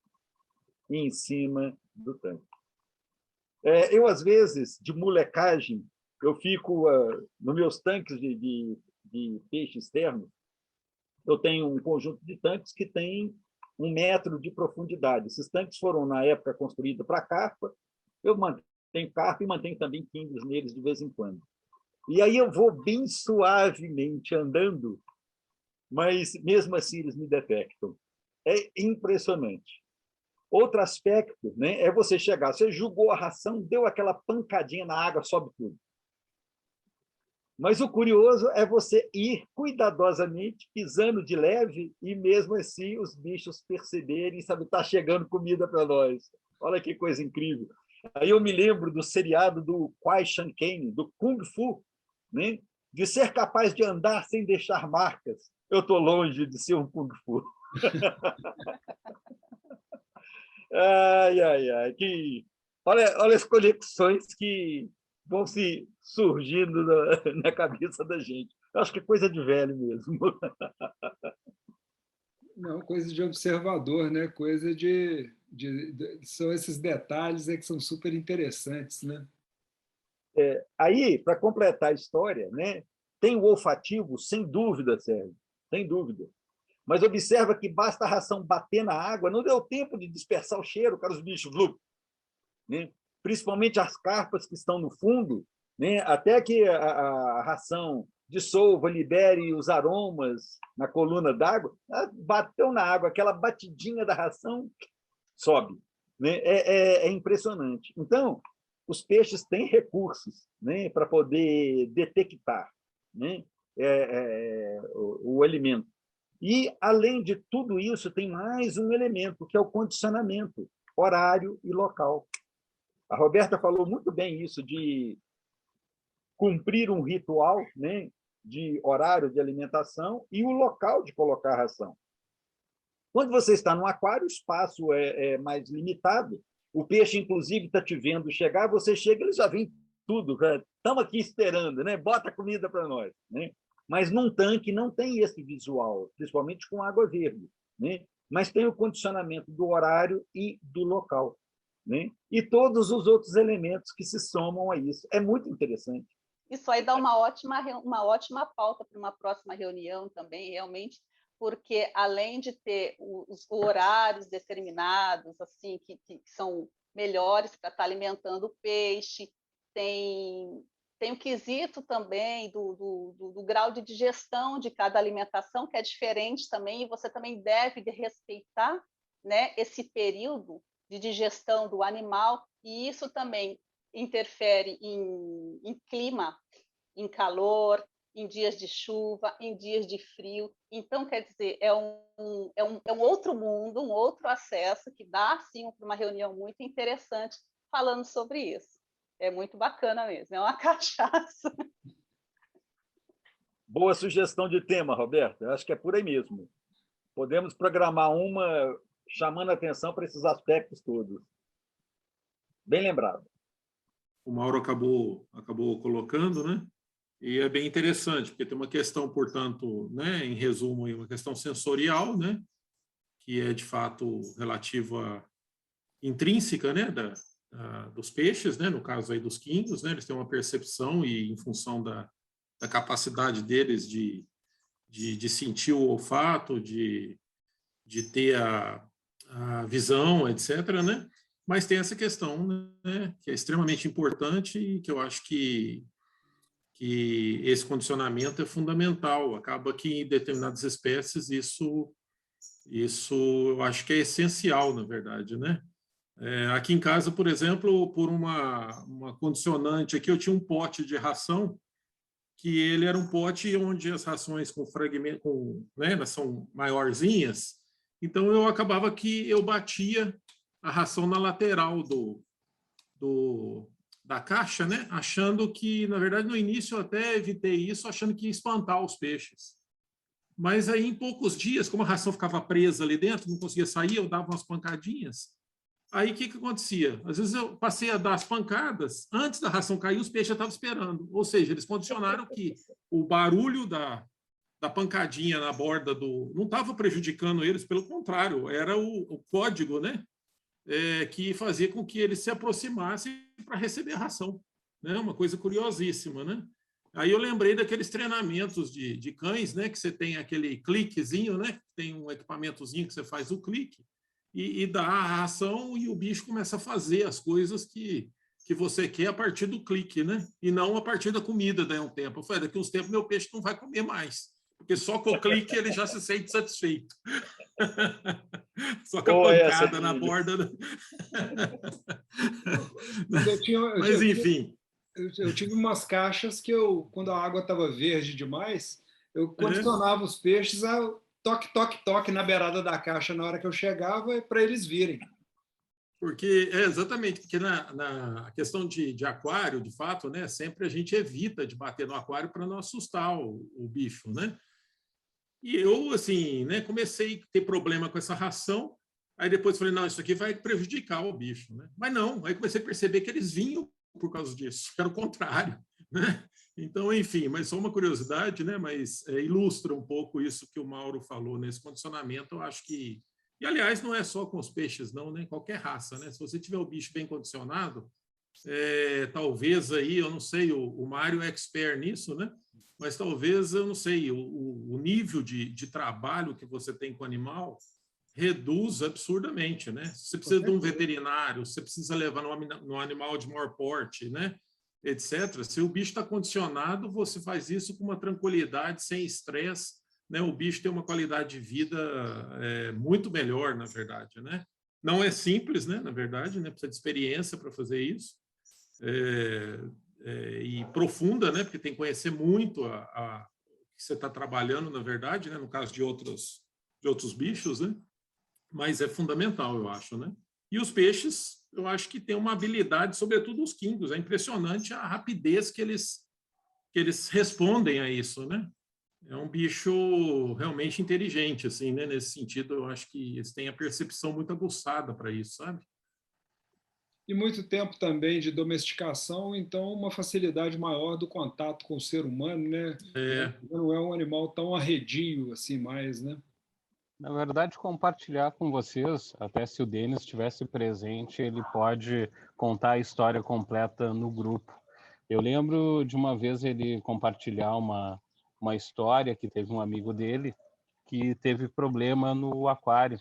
em cima do tanque. Eu, às vezes, de molecagem, eu fico nos meus tanques de peixe externo, eu tenho um conjunto de tanques que tem 1 metro de profundidade. Esses tanques foram, na época, construídos para carpa. Eu mantenho carpa e mantenho também kings neles de vez em quando. E aí eu vou bem suavemente andando, mas, mesmo assim, eles me detectam. É impressionante. Outro aspecto, né, é você chegar, você jogou a ração, deu aquela pancadinha na água, sobe tudo. Mas o curioso é você ir cuidadosamente, pisando de leve, e mesmo assim os bichos perceberem, sabe, está chegando comida para nós. Olha que coisa incrível. Aí eu me lembro do seriado do Kwai Shan Kane, do Kung Fu, né? De ser capaz de andar sem deixar marcas. Eu estou longe de ser um Kung Fu. Ai, ai, ai. Olha as conexões que vão se surgindo na cabeça da gente. Eu acho que é coisa de velho mesmo. Não, coisa de observador, né? Coisa são esses detalhes que são super interessantes, né? Aí, para completar a história, né, tem o olfativo, sem dúvida, Sérgio, sem dúvida. Mas observa que basta a ração bater na água, não deu tempo de dispersar o cheiro, cara, os bichos, né? Principalmente as carpas que estão no fundo, né? Até que a ração dissolva, libere os aromas na coluna d'água, bateu na água, aquela batidinha da ração sobe. Né? É impressionante. Então, os peixes têm recursos, né, para poder detectar, né, o alimento. E, além de tudo isso, tem mais um elemento, que é o condicionamento horário e local. A Roberta falou muito bem isso, de cumprir um ritual, né, de horário de alimentação e o local de colocar a ração. Quando você está no aquário, o espaço é mais limitado, o peixe, inclusive, está te vendo chegar, você chega, ele já vem tudo, estamos aqui esperando, né? Bota comida para nós. Né? Mas num tanque não tem esse visual, principalmente com água verde. Né? Mas tem o condicionamento do horário e do local. Né? E todos os outros elementos que se somam a isso. É muito interessante. Isso aí dá uma ótima pauta para uma próxima reunião também, realmente, porque além de ter os horários determinados, assim, que são melhores para estar alimentando o peixe, tem o quesito também do grau de digestão de cada alimentação, que é diferente também, e você também deve respeitar, né, esse período de digestão do animal, e isso também interfere em clima, em calor, em dias de chuva, em dias de frio. Então, quer dizer, é um outro mundo, um outro acesso que dá, sim, para uma reunião muito interessante falando sobre isso. É muito bacana mesmo, é uma cachaça. Boa sugestão de tema, Roberta. Acho que é por aí mesmo. Podemos programar uma chamando a atenção para esses aspectos todos. Bem lembrado. O Mauro acabou colocando, né? E é bem interessante, porque tem uma questão, portanto, né, em resumo, uma questão sensorial, né, que é, de fato, relativa, intrínseca, né, dos peixes, né, no caso aí dos quingos, né, eles têm uma percepção e, em função da capacidade deles de sentir o olfato, de ter a visão, etc., né? Mas tem essa questão, né, que é extremamente importante e que eu acho que esse condicionamento é fundamental. Acaba que em determinadas espécies isso eu acho que é essencial, na verdade, né? Aqui em casa, por exemplo, por uma condicionante aqui, eu tinha um pote de ração que ele era um pote onde as rações com fragmento, né, elas são maiorzinhas, então eu acabava que eu batia a ração na lateral da caixa, né? Achando que, na verdade, no início eu até evitei isso, achando que ia espantar os peixes. Mas aí, em poucos dias, como a ração ficava presa ali dentro, não conseguia sair, eu dava umas pancadinhas. Aí, o que acontecia? Às vezes eu passei a dar as pancadas, antes da ração cair, os peixes já estavam esperando. Ou seja, eles condicionaram que o barulho da pancadinha na borda não estava prejudicando eles, pelo contrário, era o código, né? Que fazia com que eles se aproximassem para receber a ração. Né? Uma coisa curiosíssima. Né? Aí eu lembrei daqueles treinamentos de cães, né? Que você tem aquele cliquezinho, né? Tem um equipamentozinho que você faz o clique e dá a ração e o bicho começa a fazer as coisas que você quer a partir do clique, né? E não a partir da comida daí a um tempo. Eu falei, daqui a uns tempos meu peixe não vai comer mais, porque só com o clique ele já se sente satisfeito. Só com a pancada na borda. Mas, enfim. Eu tive umas caixas que quando a água estava verde demais, eu condicionava os peixes a toque, toque, toque na beirada da caixa na hora que eu chegava para eles virem. Porque, exatamente, porque na questão de aquário, de fato, né, sempre a gente evita de bater no aquário para não assustar o bicho, né? E eu, assim, né, comecei a ter problema com essa ração, aí depois falei, não, isso aqui vai prejudicar o bicho, né? Mas não, aí comecei a perceber que eles vinham por causa disso, que era o contrário, né? Então, enfim, mas só uma curiosidade, né? Mas ilustra um pouco isso que o Mauro falou nesse condicionamento, eu acho que... E, aliás, não é só com os peixes, não, né? Qualquer raça, né? Se você tiver o bicho bem condicionado, talvez aí, eu não sei, o Mário é expert nisso, né? Mas talvez, eu não sei, o nível de trabalho que você tem com o animal reduz absurdamente, né? Você precisa de um veterinário, você precisa levar no animal de maior porte, né? etc. Se o bicho está condicionado, você faz isso com uma tranquilidade, sem estresse, né? O bicho tem uma qualidade de vida muito melhor, na verdade, né? Não é simples, né? Na verdade, né? Precisa de experiência para fazer isso. E profunda, né? Porque tem que conhecer muito a que você está trabalhando, na verdade, né? No caso de outros bichos, né? Mas é fundamental, eu acho, né? E os peixes, eu acho que tem uma habilidade, sobretudo os quingos. É impressionante a rapidez que eles respondem a isso, né? É um bicho realmente inteligente, assim, né? Nesse sentido, eu acho que eles têm a percepção muito aguçada para isso, sabe? E muito tempo também de domesticação, então uma facilidade maior do contato com o ser humano, né? Não é um animal tão arredio assim mais, né? Na verdade, compartilhar com vocês, até se o Denis estivesse presente, ele pode contar a história completa no grupo. Eu lembro de uma vez ele compartilhar uma história que teve um amigo dele que teve problema no aquário.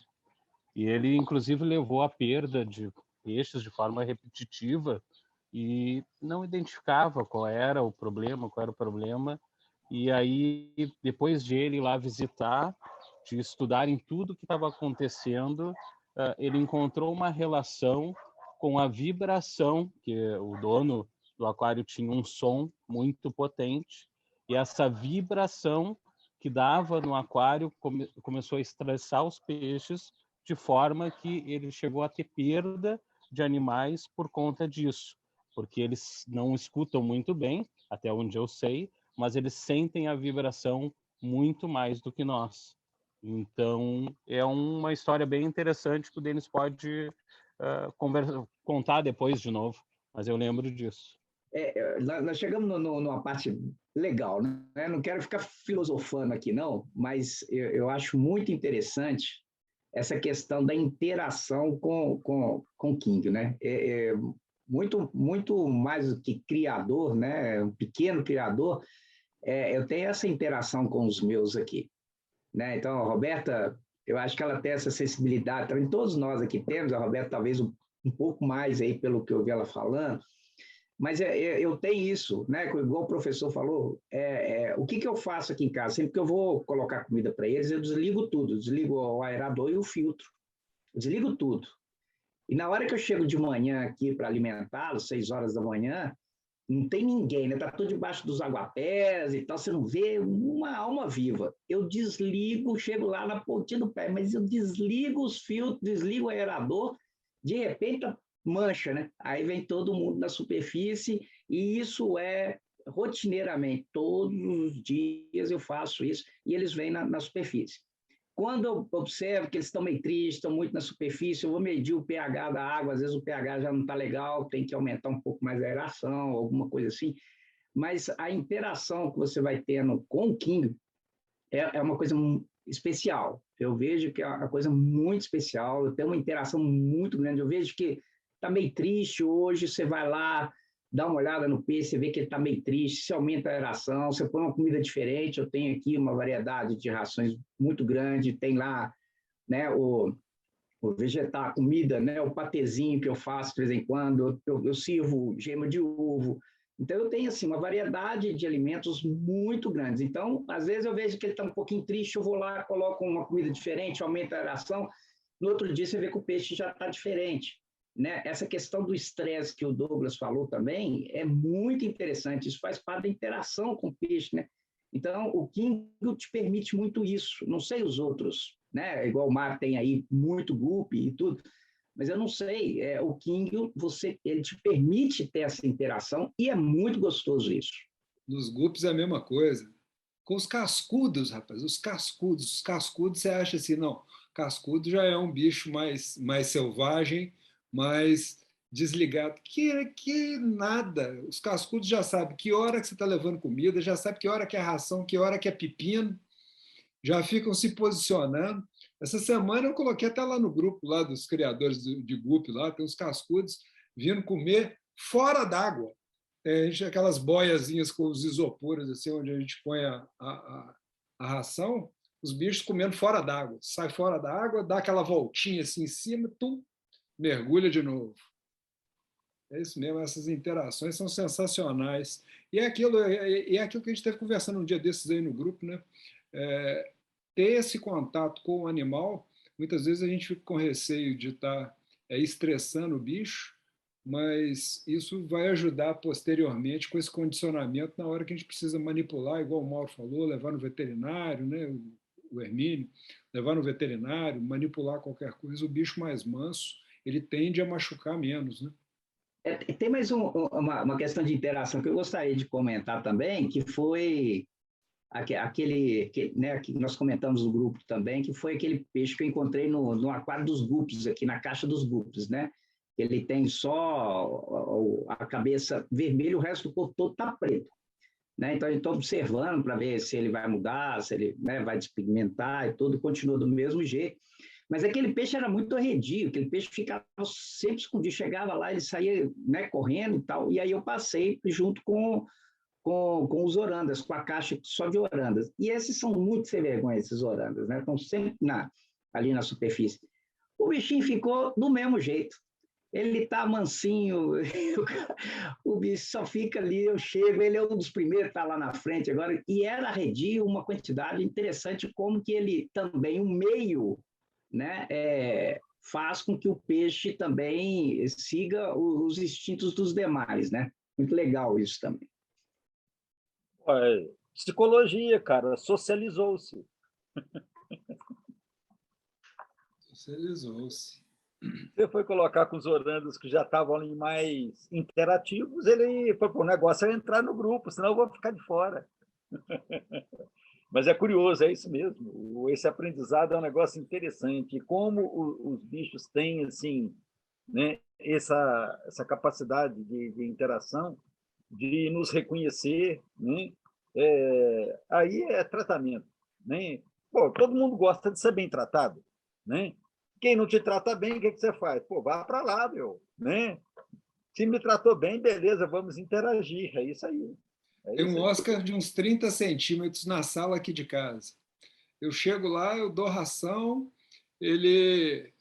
E ele, inclusive, levou a perda de peixes de forma repetitiva e não identificava qual era o problema. E aí, depois de ele ir lá visitar, de estudar em tudo que estava acontecendo, ele encontrou uma relação com a vibração, que o dono do aquário tinha um som muito potente, e essa vibração que dava no aquário começou a estressar os peixes, de forma que ele chegou a ter perda de animais por conta disso, porque eles não escutam muito bem, até onde eu sei, mas eles sentem a vibração muito mais do que nós. Então, é uma história bem interessante que o Denis pode contar depois de novo, mas eu lembro disso. Nós chegamos numa parte legal, né? Não quero ficar filosofando aqui, não, mas eu acho muito interessante essa questão da interação com o King, né? Muito mais do que criador, né? Um pequeno criador, eu tenho essa interação com os meus aqui, né? Então, a Roberta, eu acho que ela tem essa sensibilidade, também todos nós aqui temos, a Roberta talvez um pouco mais aí pelo que eu vi ela falando, mas eu tenho isso, né? Igual o professor falou, o que eu faço aqui em casa? Sempre que eu vou colocar comida para eles, eu desligo tudo, desligo o aerador e o filtro, desligo tudo. E na hora que eu chego de manhã aqui para alimentá-los, 6 horas da manhã, não tem ninguém, né? Está tudo debaixo dos aguapés e tal, você não vê uma alma viva. Eu desligo, chego lá na pontinha do pé, mas eu desligo os filtros, desligo o aerador, de repente mancha, né? Aí vem todo mundo na superfície e isso é rotineiramente, todos os dias eu faço isso e eles vêm na superfície. Quando eu observo que eles estão meio tristes, estão muito na superfície, eu vou medir o pH da água, às vezes o pH já não está legal, tem que aumentar um pouco mais a aeração, alguma coisa assim. Mas a interação que você vai tendo com o King é uma coisa especial. Eu vejo que é uma coisa muito especial, eu tenho uma interação muito grande. Eu vejo que está meio triste hoje, você vai lá, dá uma olhada no peixe, você vê que ele está meio triste, você aumenta a aeração, você põe uma comida diferente, eu tenho aqui uma variedade de rações muito grande, tem lá, né, o vegetal, a comida, né, o patezinho que eu faço de vez em quando, eu sirvo gema de ovo, então eu tenho assim uma variedade de alimentos muito grandes. Então, às vezes eu vejo que ele está um pouquinho triste, eu vou lá, coloco uma comida diferente, aumenta a aeração, no outro dia você vê que o peixe já está diferente. Né? Essa questão do estresse que o Douglas falou também é muito interessante, isso faz parte da interação com o peixe, né? Então, o King te permite muito isso, não sei os outros, né? Igual o Mar tem aí muito guppy e tudo, mas eu não sei, o King, ele te permite ter essa interação e é muito gostoso isso. Nos guppies é a mesma coisa. Com os cascudos, rapaz, os cascudos você acha assim, não, cascudo já é um bicho mais selvagem, mais desligado, que nada. Os cascudos já sabem que hora que você está levando comida, já sabem que hora que é ração, que hora que é pepino, já ficam se posicionando. Essa semana eu coloquei até lá no grupo lá dos criadores de guppy, lá tem uns cascudos vindo comer fora d'água. Aquelas boiazinhas com os isoporos, assim, onde a gente põe a ração, os bichos comendo fora d'água. Sai fora d'água, dá aquela voltinha assim em cima, tum, mergulha de novo. É isso mesmo, essas interações são sensacionais. E é aquilo que a gente esteve conversando um dia desses aí no grupo, né? Ter esse contato com o animal, muitas vezes a gente fica com receio de estar estressando o bicho, mas isso vai ajudar posteriormente com esse condicionamento na hora que a gente precisa manipular, igual o Mauro falou, levar no veterinário, né? O Hermínio, levar no veterinário, manipular qualquer coisa, o bicho mais manso, ele tende a machucar menos, né? Tem mais uma questão de interação que eu gostaria de comentar também, que foi né, que nós comentamos no grupo também, que foi aquele peixe que eu encontrei no aquário dos guppies, aqui na caixa dos guppies, né? Ele tem só a cabeça vermelha, o resto do corpo todo está preto. Né? Então, a gente está observando para ver se ele vai mudar, se ele, né, vai despigmentar e tudo, continua do mesmo jeito. Mas aquele peixe era muito arredio, aquele peixe ficava sempre escondido, chegava lá, ele saía, né, correndo e tal, e aí eu passei junto com os orandas, com a caixa só de orandas. E esses são muito sem vergonha, esses orandas, né? Estão sempre ali na superfície. O bichinho ficou do mesmo jeito. Ele tá mansinho, o bicho só fica ali, eu chego, ele é um dos primeiros que está lá na frente agora, e era arredio uma quantidade interessante, como que ele também, o meio, né, faz com que o peixe também siga os instintos dos demais, né? Muito legal isso também. Psicologia, cara, socializou-se. Socializou-se. Você foi colocar com os orandos que já estavam ali mais interativos, ele foi, o negócio é entrar no grupo, senão eu vou ficar de fora. Mas é curioso, é isso mesmo. Esse aprendizado é um negócio interessante. E como os bichos têm assim, né, essa capacidade de interação, de nos reconhecer, né? Aí é tratamento. Né? Pô, todo mundo gosta de ser bem tratado. Né? Quem não te trata bem, o que você faz? Pô, vá para lá, meu. Né? Se me tratou bem, beleza, vamos interagir. É isso aí. Tem um Oscar de uns 30 centímetros na sala aqui de casa. Eu chego lá, eu dou ração, ele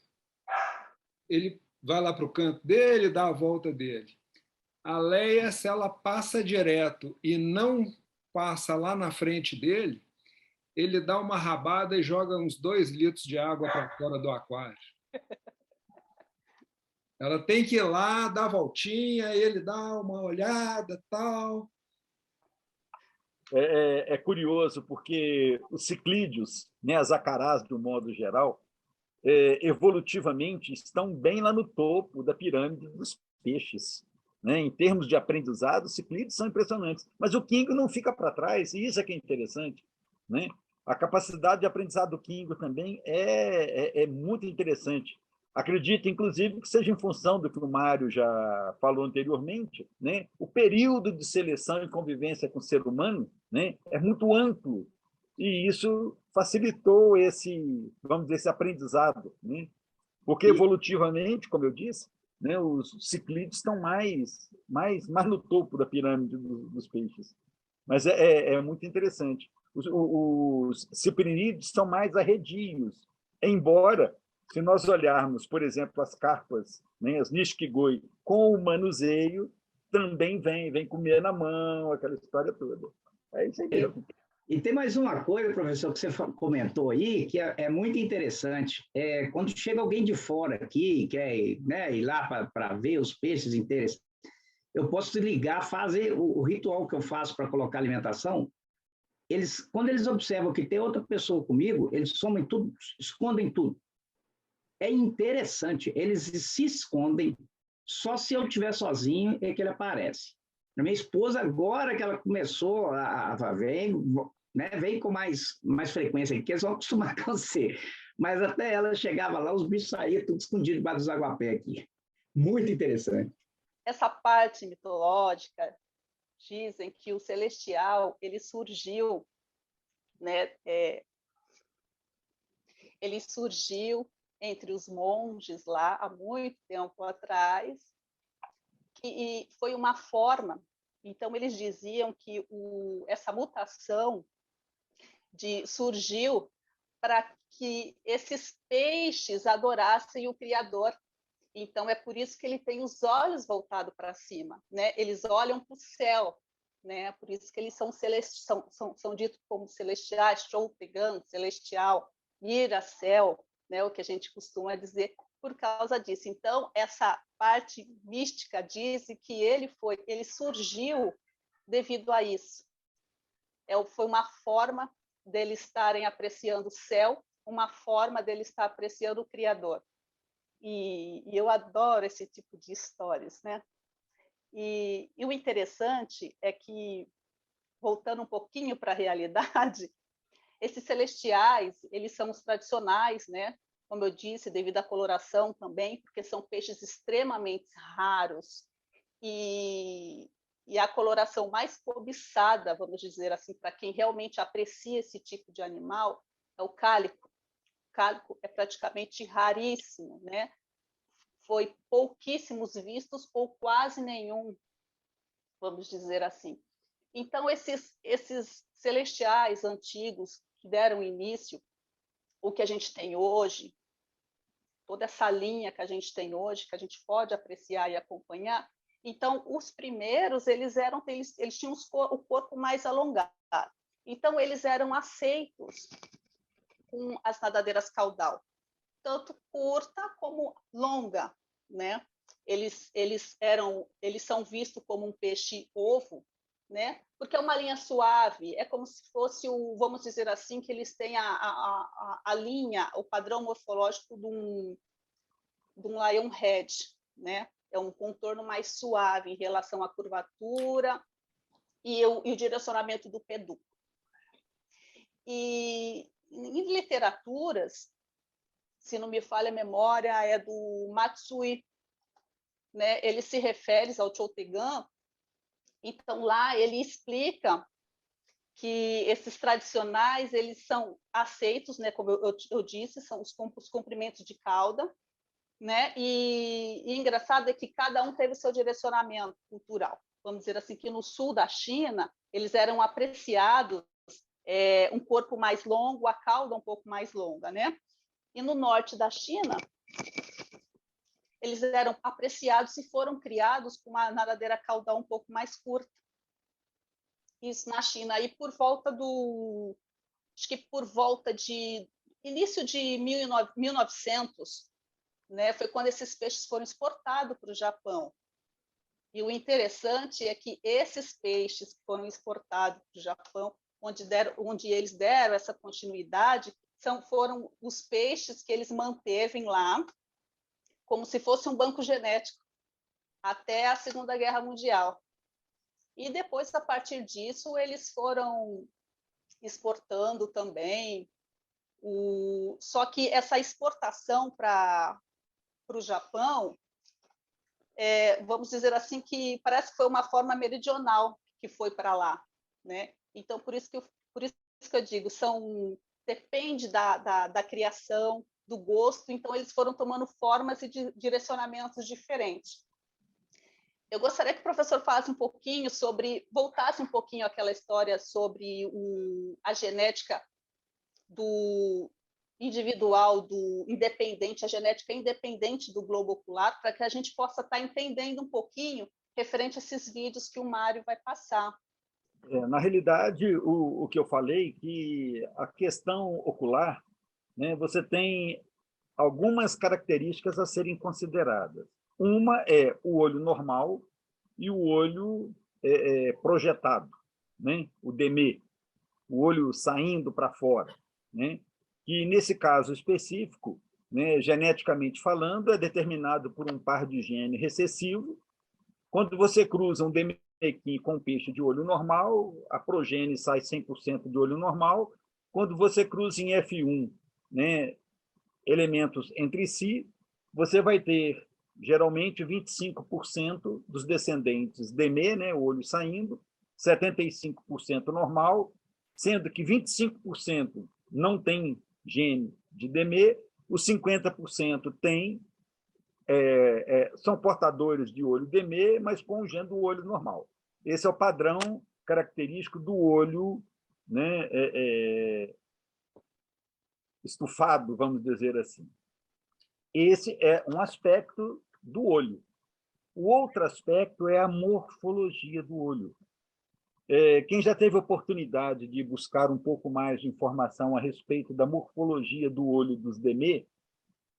vai lá para o canto dele, dá a volta dele. A Leia, se ela passa direto e não passa lá na frente dele, ele dá uma rabada e joga uns 2 litros de água para fora do aquário. Ela tem que ir lá, dar a voltinha, ele dá uma olhada, tal. É curioso, porque os ciclídeos, né, as acarás, do modo geral, evolutivamente estão bem lá no topo da pirâmide dos peixes. Né? Em termos de aprendizado, os ciclídeos são impressionantes. Mas o quingo não fica para trás, e isso é que é interessante. Né? A capacidade de aprendizado do quingo também é muito interessante. Acredito, inclusive, que seja em função do que o Mário já falou anteriormente, né? O período de seleção e convivência com o ser humano, né, é muito amplo, e isso facilitou esse, vamos dizer, esse aprendizado, né? Porque evolutivamente, como eu disse, né, os ciclídeos estão mais no topo da pirâmide dos peixes. Mas é muito interessante. Os ciprinídeos são mais arredios, embora, se nós olharmos, por exemplo, as carpas, né, as nishikigoi, com o manuseio, também vem comer na mão, aquela história toda. É isso aí mesmo. E tem mais uma coisa, professor, que você comentou aí, que é muito interessante. Quando chega alguém de fora aqui, quer, né, ir lá para ver os peixes interessantes, eu posso ligar, fazer o ritual que eu faço para colocar alimentação. Quando eles observam que tem outra pessoa comigo, eles somem tudo, escondem tudo. É interessante, eles se escondem, só se eu estiver sozinho é que ele aparece. A minha esposa, agora que ela começou a ver, né, vem com mais frequência, porque eles vão acostumar com você. Mas até ela chegava lá, os bichos saíam tudo escondido debaixo dos aguapé aqui. Muito interessante. Essa parte mitológica, dizem que o celestial ele surgiu, né? Ele surgiu entre os monges lá há muito tempo atrás, e foi uma forma. Então eles diziam que essa mutação surgiu para que esses peixes adorassem o Criador. Então, é por isso que ele tem os olhos voltados para cima, né? Eles olham para o céu, né? Por isso que eles são ditos como celestiais, Choutegan, celestial, Iracel, né? O que a gente costuma dizer por causa disso. Então, essa parte mística diz que ele surgiu devido a isso. Foi uma forma deles estarem apreciando o céu, uma forma deles estar apreciando o Criador. E eu adoro esse tipo de histórias, né? E o interessante é que, voltando um pouquinho para a realidade, esses celestiais, eles são os tradicionais, né? Como eu disse, devido à coloração também, porque são peixes extremamente raros. E a coloração mais cobiçada, vamos dizer assim, para quem realmente aprecia esse tipo de animal, é o cálico. O cálico é praticamente raríssimo, né? Foi pouquíssimos vistos ou quase nenhum, vamos dizer assim. Então, esses celestiais antigos que deram início, o que a gente tem hoje, toda essa linha que a gente tem hoje, que a gente pode apreciar e acompanhar, então, os primeiros, eles tinham o corpo mais alongado. Então, eles eram aceitos com as nadadeiras caudal, tanto curta como longa, né? Eles são vistos como um peixe-ovo, né? Porque é uma linha suave, é como se fosse vamos dizer assim, que eles têm a linha, o padrão morfológico de um lionhead, né? É um contorno mais suave em relação à curvatura e o direcionamento do pedúnculo. E em literaturas, se não me falha a memória, é do Matsui, né? Ele se refere ao Choutegan, então lá ele explica que esses tradicionais eles são aceitos, né? Como eu disse, são os comprimentos de cauda, né? E engraçado é que cada um teve o seu direcionamento cultural. Vamos dizer assim, que no sul da China, eles eram apreciados um corpo mais longo, a cauda um pouco mais longa, né? E no norte da China, eles eram apreciados e foram criados com uma nadadeira caudal um pouco mais curta. Isso na China. Aí acho que por volta de início de 1900, né, foi quando esses peixes foram exportados para o Japão. E o interessante é que esses peixes que foram exportados para o Japão, onde eles deram essa continuidade, foram os peixes que eles mantevem lá, como se fosse um banco genético, até a Segunda Guerra Mundial. E depois, a partir disso, eles foram exportando também. Só que essa exportação para o Japão, vamos dizer assim, que parece que foi uma forma meridional que foi para lá, né? Então, por isso que eu digo, depende da criação, do gosto, então eles foram tomando formas e direcionamentos diferentes. Eu gostaria que o professor voltasse um pouquinho àquela história sobre a genética do individual, do independente, a genética independente do globo ocular, para que a gente possa estar entendendo um pouquinho referente a esses vídeos que o Mário vai passar. Na realidade, o que eu falei, que a questão ocular, né, você tem algumas características a serem consideradas. Uma é o olho normal e o olho projetado, né? O demê, o olho saindo para fora, né? Que, nesse caso específico, né, geneticamente falando, é determinado por um par de gene recessivo. Quando você cruza um demequim com um peixe de olho normal, a progênie sai 100% de olho normal. Quando você cruza em F1, né, elementos entre si, você vai ter, geralmente, 25% dos descendentes demê, né, o olho saindo, 75% normal, sendo que 25% não tem gene de demê, os 50% tem, são portadores de olho demê, mas com o gene do olho normal. Esse é o padrão característico do olho, né, estufado, vamos dizer assim. Esse é um aspecto do olho. O outro aspecto é a morfologia do olho. Quem já teve oportunidade de buscar um pouco mais de informação a respeito da morfologia do olho dos Démé,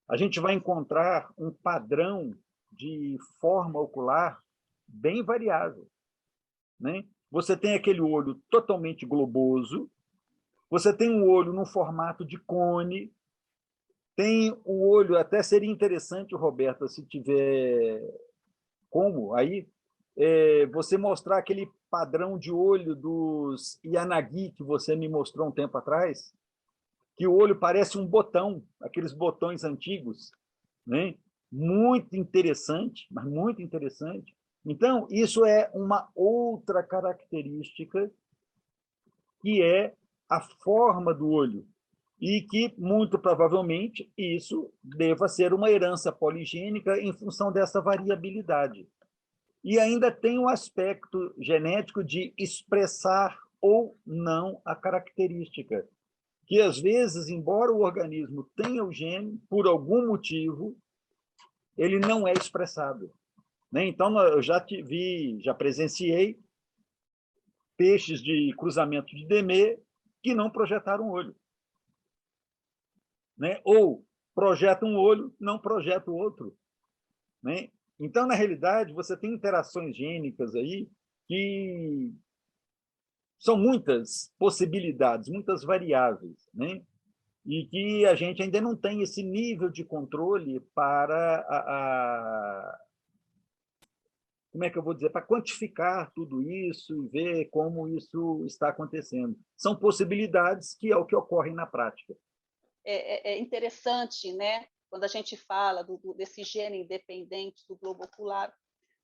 a gente vai encontrar um padrão de forma ocular bem variável, né? Você tem aquele olho totalmente globoso, você tem um olho no formato de cone, tem o olho, até seria interessante, Roberta, se tiver como aí, você mostrar aquele padrão de olho dos Yanagi que você me mostrou um tempo atrás, que o olho parece um botão, aqueles botões antigos, né? Muito interessante, mas muito interessante. Então, isso é uma outra característica que é a forma do olho e que, muito provavelmente, isso deva ser uma herança poligênica em função dessa variabilidade. E ainda tem o aspecto genético de expressar ou não a característica, que, às vezes, embora o organismo tenha o gene, por algum motivo, ele não é expressado, né? Então, eu já presenciei peixes de cruzamento de Démé que não projetaram o olho, né? Ou projeta um olho, não projeta o outro, né? Então, na realidade, você tem interações gênicas aí que são muitas possibilidades, muitas variáveis, né? E que a gente ainda não tem esse nível de controle para como é que eu vou dizer, para quantificar tudo isso e ver como isso está acontecendo. São possibilidades que é o que ocorre na prática. É interessante, né, quando a gente fala desse gene independente do globo ocular,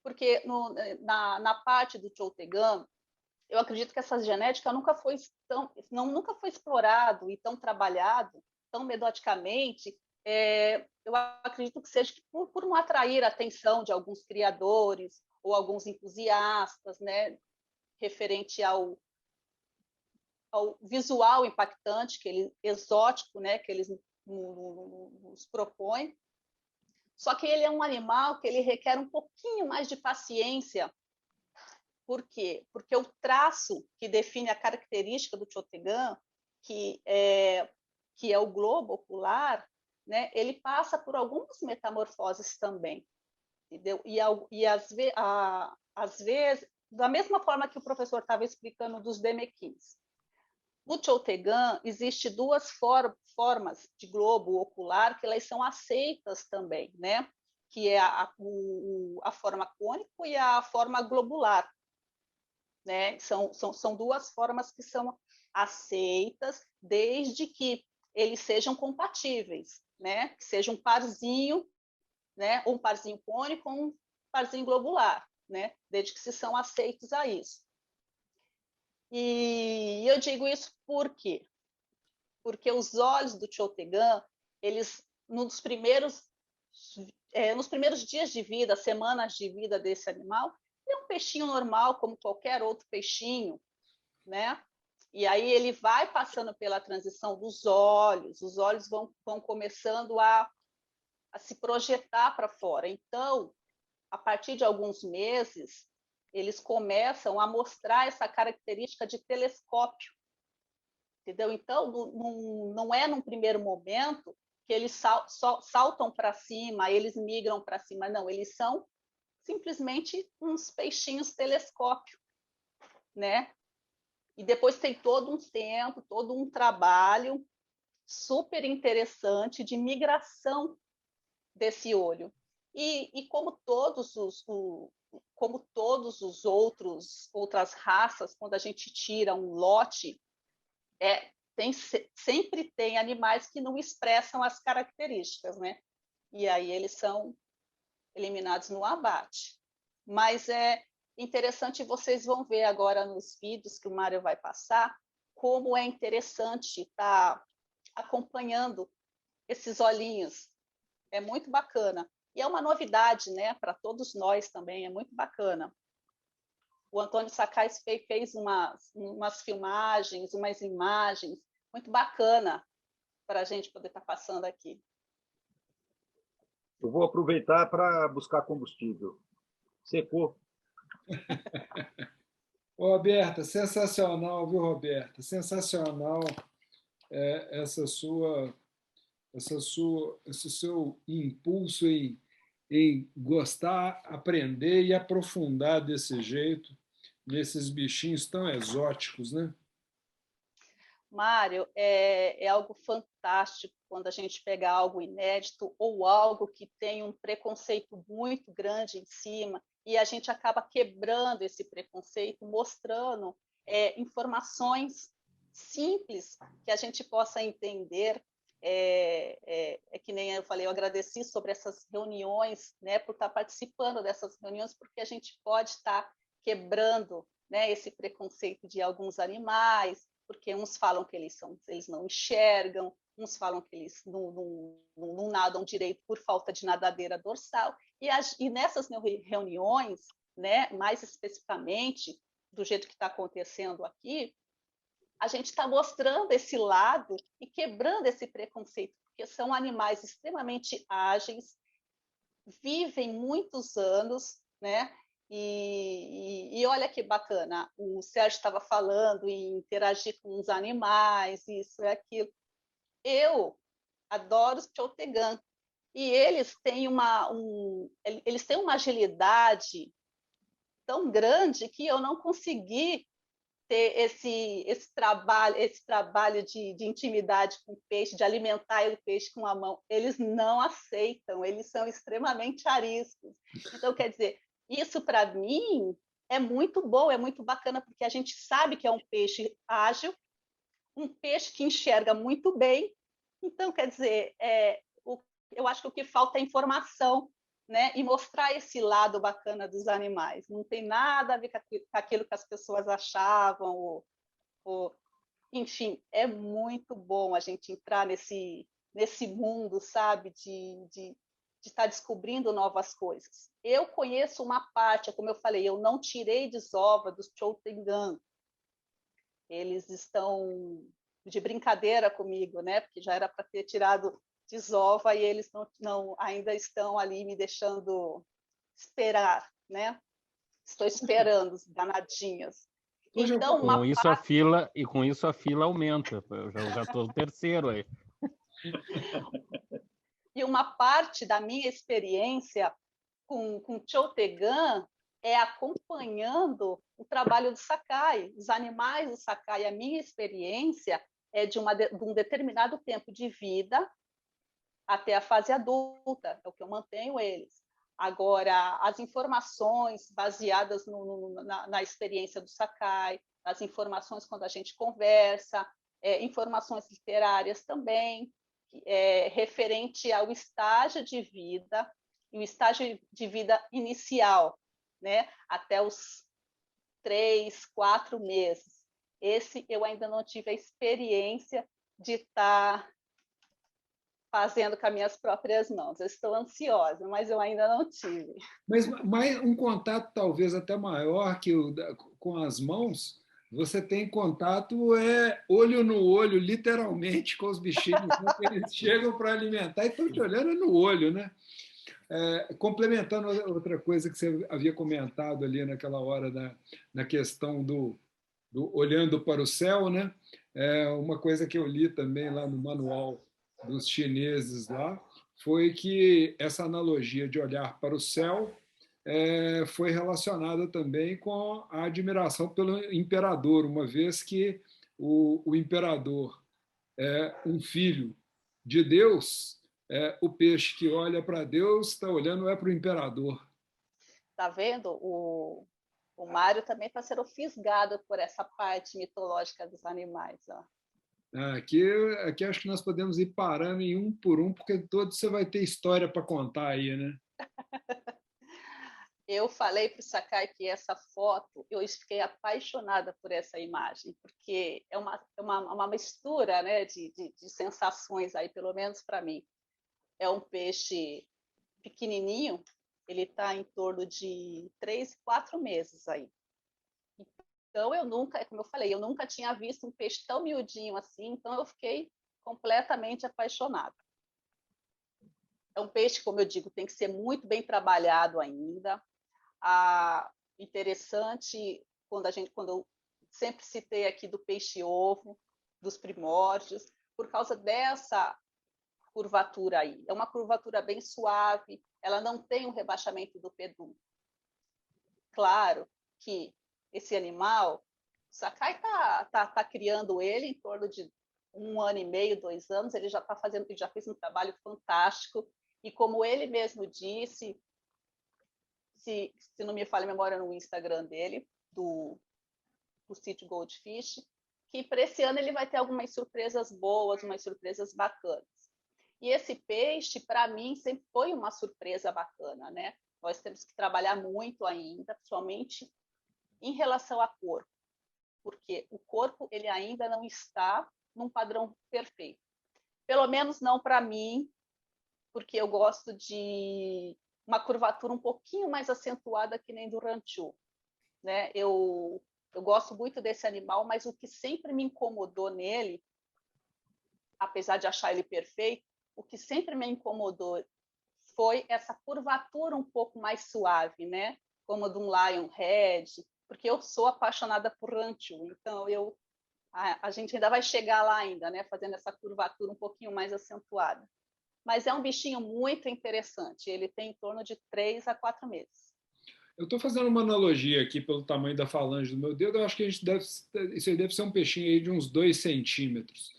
porque na parte do Chou-Te-Gan, eu acredito que essa genética nunca foi explorado e tão trabalhado, tão metodicamente. Eu acredito que seja por não atrair a atenção de alguns criadores ou alguns entusiastas, né, referente ao visual impactante, exótico, né, que eles nos propõem. Só que ele é um animal que ele requer um pouquinho mais de paciência. Por quê? Porque o traço que define a característica do Chou-Te-Gan, que é o globo ocular, né, ele passa por algumas metamorfoses também, entendeu? E às vezes, da mesma forma que o professor estava explicando dos Demequins, no Chou-Te-Gan existe duas formas de globo ocular que elas são aceitas também, né? Que é a forma cônico e a forma globular, né? São duas formas que são aceitas desde que eles sejam compatíveis, né? Que seja um parzinho, né? Um parzinho cônico ou um parzinho globular, né? Desde que se são aceitos a isso. E eu digo isso por quê? Porque os olhos do Chou-Te-Gan, eles nos primeiros dias de vida, semanas de vida desse animal, é um peixinho normal, como qualquer outro peixinho, né? E aí ele vai passando pela transição dos olhos, os olhos vão começando a se projetar para fora. Então, a partir de alguns meses, eles começam a mostrar essa característica de telescópio, entendeu? Então, não é num primeiro momento que eles saltam para cima, eles migram para cima, não, eles são simplesmente uns peixinhos telescópio, né? E depois tem todo um tempo, todo um trabalho super interessante de migração desse olho. E como todos os outras raças, quando a gente tira um lote, sempre tem animais que não expressam as características, né? E aí eles são eliminados no abate. Mas é interessante, vocês vão ver agora nos vídeos que o Mário vai passar, como é interessante estar acompanhando esses olhinhos. É muito bacana. E é uma novidade, né, para todos nós também, é muito bacana. O Antônio Sakais fez umas filmagens, umas imagens muito bacana para a gente poder estar passando aqui. Eu vou aproveitar para buscar combustível. Secou. Ô, Roberta, sensacional, viu, Roberta? Sensacional esse seu impulso em gostar, aprender e aprofundar desse jeito, nesses bichinhos tão exóticos, né? Mário, é algo fantástico quando a gente pega algo inédito ou algo que tem um preconceito muito grande em cima e a gente acaba quebrando esse preconceito, mostrando informações simples que a gente possa entender. Que nem eu falei, eu agradeci sobre essas reuniões, né, por estar participando dessas reuniões, porque a gente pode estar quebrando, né, esse preconceito de alguns animais, porque uns falam que eles não enxergam, uns falam que eles não nadam direito por falta de nadadeira dorsal, e nessas reuniões, né, mais especificamente, do jeito que está acontecendo aqui, a gente está mostrando esse lado e quebrando esse preconceito, porque são animais extremamente ágeis, vivem muitos anos, né? E olha que bacana, o Sérgio estava falando em interagir com os animais, isso e aquilo. Eu adoro os Chotegan, e eles têm eles têm uma agilidade tão grande que eu não consegui ter esse trabalho de intimidade com o peixe, de alimentar o peixe com a mão. Eles não aceitam, eles são extremamente ariscos. Então, quer dizer, isso para mim é muito bom, é muito bacana, porque a gente sabe que é um peixe ágil, um peixe que enxerga muito bem. Então, quer dizer, eu acho que o que falta é informação, né? E mostrar esse lado bacana dos animais. Não tem nada a ver com aquilo que as pessoas achavam. Enfim, é muito bom a gente entrar nesse mundo, sabe? De estar descobrindo novas coisas. Eu conheço uma parte, como eu falei, eu não tirei desova dos Chotegan. Eles estão de brincadeira comigo, né? Porque já era para ter tirado desova e eles ainda estão ali me deixando esperar, né? Estou esperando os danadinhos. Então, com isso a fila aumenta. Eu já estou no terceiro aí. E uma parte da minha experiência com Chotegan é acompanhando o trabalho do Sakai, os animais do Sakai. A minha experiência é de um determinado tempo de vida até a fase adulta, é o que eu mantenho eles. Agora, as informações baseadas na experiência do Sakai, as informações quando a gente conversa, informações literárias também, referente ao estágio de vida, e o estágio de vida inicial, né, até os 3, 4 meses. Esse eu ainda não tive a experiência de estar fazendo com as minhas próprias mãos. Eu estou ansiosa, mas eu ainda não tive. Mas um contato talvez até maior que com as mãos, você tem contato olho no olho, literalmente, com os bichinhos. Né? Eles chegam para alimentar e estão te olhando no olho, né? Complementando outra coisa que você havia comentado ali naquela hora na questão do olhando para o céu, né? Uma coisa que eu li também lá no manual dos chineses lá foi que essa analogia de olhar para o céu foi relacionada também com a admiração pelo imperador, uma vez que o imperador é um filho de Deus, o peixe que olha para Deus está olhando para o imperador. Tá vendo? O Mário também está sendo fisgado por essa parte mitológica dos animais. Ó. Aqui acho que nós podemos ir parando em um por um, porque todo você vai ter história para contar aí, né? Eu falei para o Sakai que essa foto, eu fiquei apaixonada por essa imagem, porque é uma mistura, né, de sensações aí, pelo menos para mim. É um peixe pequenininho, ele está em torno de 3, 4 meses aí. Então, como eu falei, eu nunca tinha visto um peixe tão miudinho assim, então eu fiquei completamente apaixonada. É um peixe, como eu digo, tem que ser muito bem trabalhado ainda. Interessante, quando eu sempre citei aqui do peixe-ovo, dos primórdios, por causa dessa curvatura aí. É uma curvatura bem suave, ela não tem um rebaixamento do pedúnculo. Claro que esse animal, o Sakai tá criando ele em torno de 1 ano e meio, 2 anos, ele já fez um trabalho fantástico, e como ele mesmo disse, se não me falha a memória, no Instagram dele, do sítio Goldfish, que para esse ano ele vai ter algumas surpresas boas, umas surpresas bacanas. E esse peixe, para mim, sempre foi uma surpresa bacana, né? Nós temos que trabalhar muito ainda, principalmente em relação a corpo, porque o corpo ele ainda não está num padrão perfeito. Pelo menos não para mim, porque eu gosto de uma curvatura um pouquinho mais acentuada que nem do ranchu, né? Eu gosto muito desse animal, mas o que sempre me incomodou nele, apesar de achar ele perfeito, o que sempre me incomodou foi essa curvatura um pouco mais suave, né? Como a de um Lionhead, porque eu sou apaixonada por ranchu, então a gente ainda vai chegar lá ainda, né? Fazendo essa curvatura um pouquinho mais acentuada. Mas é um bichinho muito interessante, ele tem em torno de 3 a 4 meses. Eu estou fazendo uma analogia aqui pelo tamanho da falange do meu dedo, eu acho que isso aí deve ser um peixinho aí de uns 2 centímetros.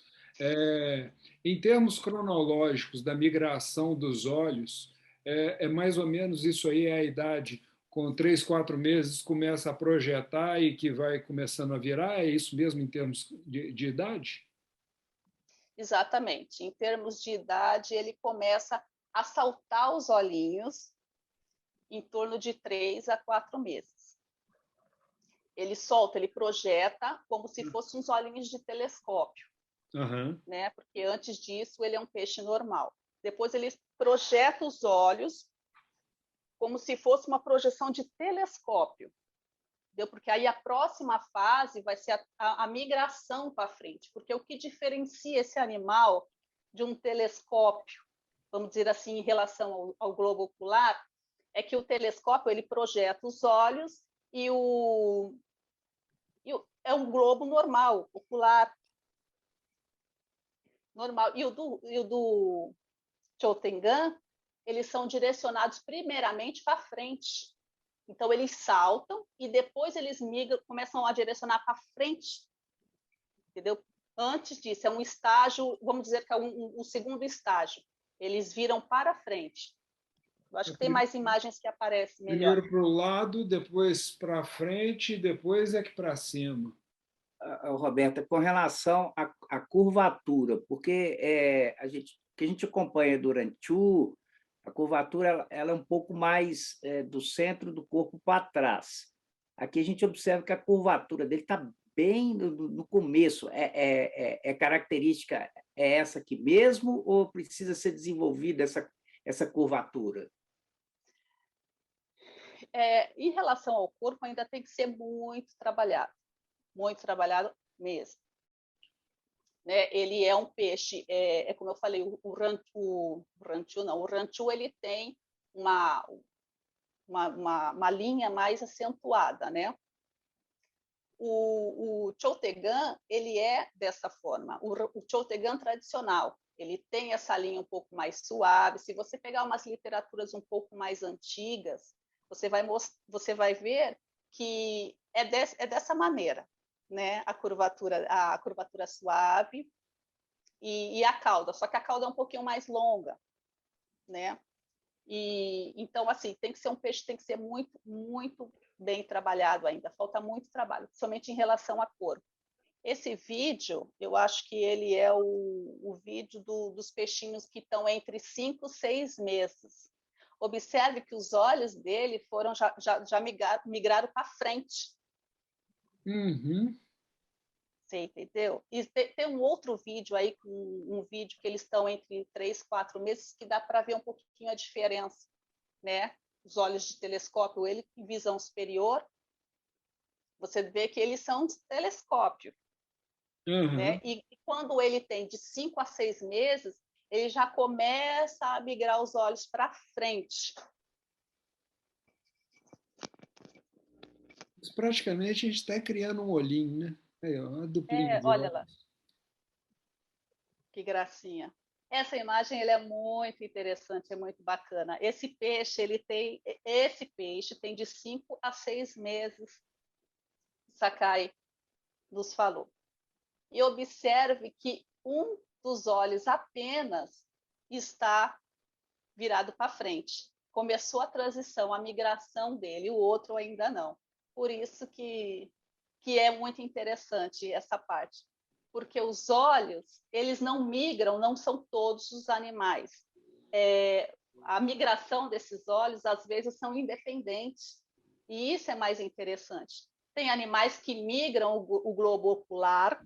Em termos cronológicos da migração dos olhos, mais ou menos isso aí é a idade, com 3, 4 meses começa a projetar e que vai começando a virar, é isso mesmo em termos de idade? Exatamente. Em termos de idade, ele começa a saltar os olhinhos em torno de 3 a 4 meses. Ele solta, ele projeta como se fossem uns olhinhos de telescópio, né? Porque antes disso ele é um peixe normal. Depois ele projeta os olhos como se fosse uma projeção de telescópio. Entendeu? Porque aí a próxima fase vai ser a migração para frente, porque o que diferencia esse animal de um telescópio, vamos dizer assim, em relação ao globo ocular, é que o telescópio ele projeta os olhos e é um globo normal, ocular, normal. E o do Chou-Teng-Gan, eles são direcionados primeiramente para frente. Então, eles saltam e depois eles migram, começam a direcionar para frente. Entendeu? Antes disso, é um estágio, vamos dizer que é um segundo estágio. Eles viram para frente. Eu acho que tem mais imagens que aparecem melhor. Primeiro para o lado, depois para frente, depois é que para cima. Roberta, com relação à curvatura, porque que a gente acompanha durante a curvatura ela é um pouco mais do centro do corpo para trás. Aqui a gente observa que a curvatura dele está bem no começo. Característica essa aqui mesmo ou precisa ser desenvolvida essa curvatura? Em relação ao corpo, ainda tem que ser muito trabalhado mesmo. Né? Ele é um peixe, como eu falei, o ranchu ele tem uma linha mais acentuada, né? O Chou-Teng-Gan, ele é dessa forma. O Chou-Teng-Gan tradicional, ele tem essa linha um pouco mais suave. Se você pegar umas literaturas um pouco mais antigas, você vai ver que é dessa maneira, né? A curvatura suave e a cauda, só que a cauda é um pouquinho mais longa, né? E então assim tem que ser um peixe, tem que ser muito, muito bem trabalhado ainda. Falta muito trabalho, principalmente em relação à cor. Esse vídeo, eu acho que ele é o vídeo dos peixinhos que estão entre 5 e 6 meses. Observe que os olhos dele já migraram para frente. Você entendeu? E tem um outro vídeo aí, um vídeo que eles estão entre 3 e 4 meses, que dá para ver um pouquinho a diferença, né? Os olhos de telescópio, ele em visão superior, você vê que eles são de telescópio. Né? E quando ele tem de 5 a 6 meses, ele já começa a migrar os olhos para frente. Mas praticamente a gente está criando um olhinho, né? Aí, ó, uma duplinha de Olha lá, olhos. que gracinha. Essa imagem ele é muito interessante, é muito bacana. Esse peixe tem de 5 a 6 meses, Sakai nos falou. E observe que um dos olhos apenas está virado para frente. Começou a transição, a migração dele, o outro ainda não. Por isso que é muito interessante essa parte. Porque os olhos, eles não migram, não são todos os animais. A migração desses olhos, às vezes, são independentes. E isso é mais interessante. Tem animais que migram o globo ocular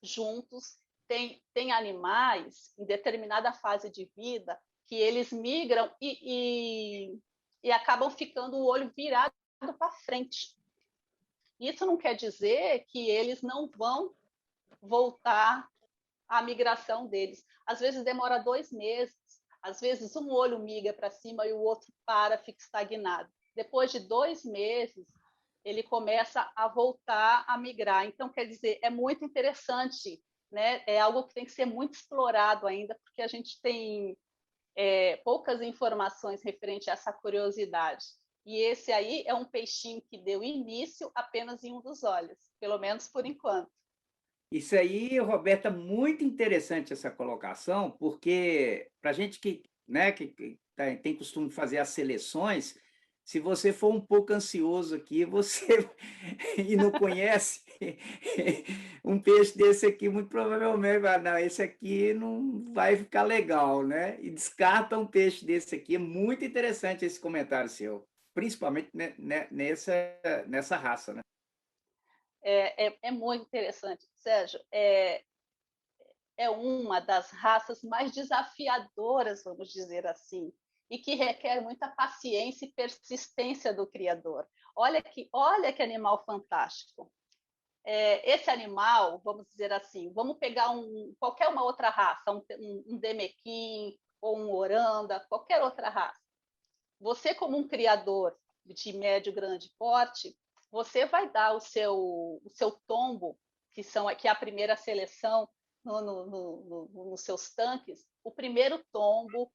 juntos, tem animais, em determinada fase de vida, que eles migram e acabam ficando o olho virado para frente. Isso não quer dizer que eles não vão voltar à migração deles. Às vezes demora 2 meses, às vezes um olho migra para cima e o outro fica estagnado. Depois de 2 meses, ele começa a voltar a migrar. Então, quer dizer, é muito interessante, né? É algo que tem que ser muito explorado ainda, porque a gente tem poucas informações referente a essa curiosidade. E esse aí é um peixinho que deu início apenas em um dos olhos, pelo menos por enquanto. Isso aí, Roberta, muito interessante essa colocação, porque para a gente que tem costume de fazer as seleções, se você for um pouco ansioso aqui, você e não conhece um peixe desse aqui, muito provavelmente vai, não, esse aqui não vai ficar legal, né? E descarta um peixe desse aqui. É muito interessante esse comentário seu, principalmente nessa raça, né? É muito interessante, Sérgio. É uma das raças mais desafiadoras, vamos dizer assim, e que requer muita paciência e persistência do criador. Olha que animal fantástico. Esse animal, vamos dizer assim, vamos pegar qualquer uma outra raça, um Demequim ou um Oranda, qualquer outra raça. Você, como um criador de médio, grande porte, você vai dar o seu tombo, que é a primeira seleção nos seus tanques. O primeiro tombo,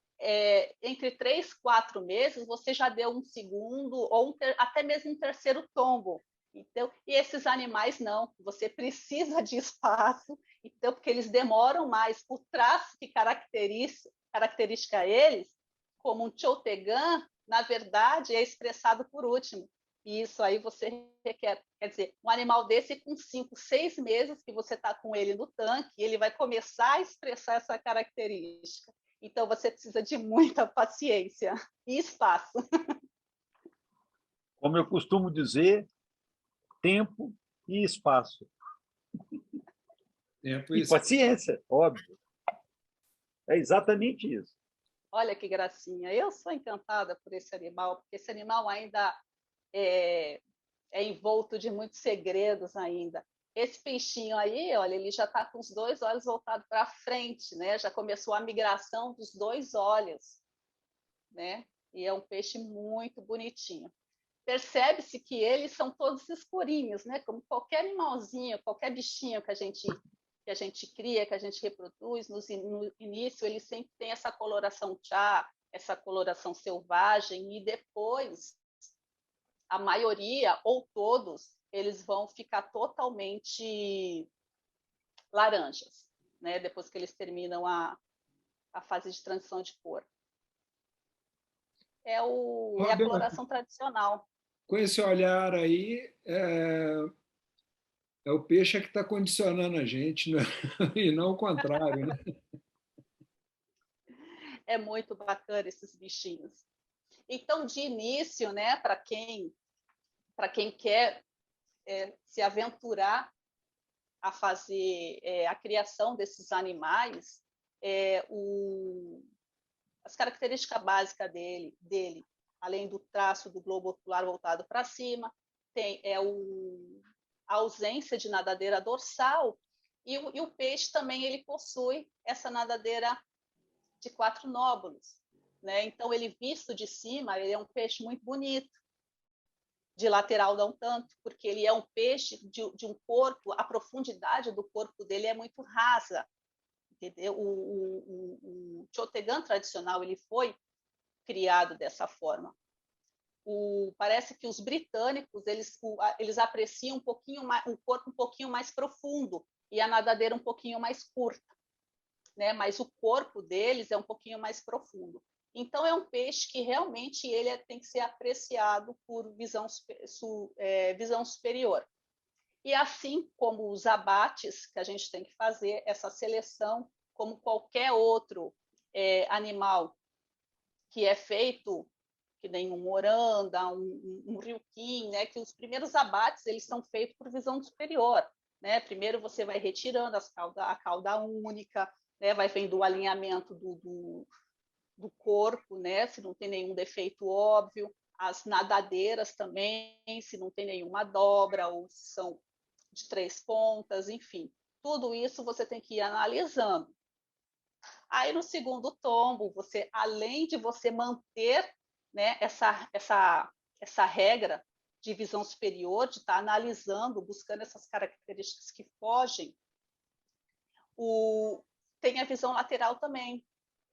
entre 3 e 4 meses, você já deu um segundo ou até mesmo um terceiro tombo. Então, e esses animais não, você precisa de espaço, então, porque eles demoram mais. O traço que caracteriza eles, como um Chotegan, na verdade, é expressado por último. E isso aí você requer. Quer dizer, um animal desse com 5, 6 meses que você está com ele no tanque, ele vai começar a expressar essa característica. Então, você precisa de muita paciência e espaço. Como eu costumo dizer, tempo e espaço. E paciência, óbvio. É exatamente isso. Olha que gracinha. Eu sou encantada por esse animal, porque esse animal ainda é envolto de muitos segredos ainda. Esse peixinho aí, olha, ele já está com os 2 olhos voltados para frente, né? Já começou a migração dos 2 olhos, né? E é um peixe muito bonitinho. Percebe-se que eles são todos escurinhos, né? Como qualquer animalzinho, qualquer bichinho que a gente cria, que a gente reproduz, no início ele sempre tem essa coloração chá, essa coloração selvagem, e depois a maioria, ou todos, eles vão ficar totalmente laranjas, né? Depois que eles terminam a fase de transição de cor. É a coloração tradicional. Com esse olhar aí, é o peixe que está condicionando a gente, né? E não o contrário, né? É muito bacana esses bichinhos. Então, de início, né, para quem quer se aventurar a fazer a criação desses animais, as características básicas dele, além do traço do globo ocular voltado para cima, tem a ausência de nadadeira dorsal, e o peixe também ele possui essa nadadeira de 4 nóbulos, né? Então, ele visto de cima, ele é um peixe muito bonito. De lateral não tanto, porque ele é um peixe de um corpo, a profundidade do corpo dele é muito rasa. Entendeu? O Chotegan tradicional ele foi criado dessa forma. Parece que os britânicos eles apreciam um pouquinho mais, um corpo um pouquinho mais profundo e a nadadeira um pouquinho mais curta, né? Mas o corpo deles é um pouquinho mais profundo. Então é um peixe que realmente ele tem que ser apreciado por visão superior. E assim como os abates que a gente tem que fazer essa seleção, como qualquer outro animal que é feito, que nem um moranda, um riuquim, né? Que os primeiros abates eles são feitos por visão superior, né? Primeiro você vai retirando a cauda única, né? Vai vendo o alinhamento do corpo, né? Se não tem nenhum defeito óbvio, as nadadeiras também, se não tem nenhuma dobra ou se são de 3 pontas, enfim. Tudo isso você tem que ir analisando. Aí no segundo tombo, além de você manter, né, essa regra de visão superior, de estar analisando, buscando essas características que fogem, tem a visão lateral também,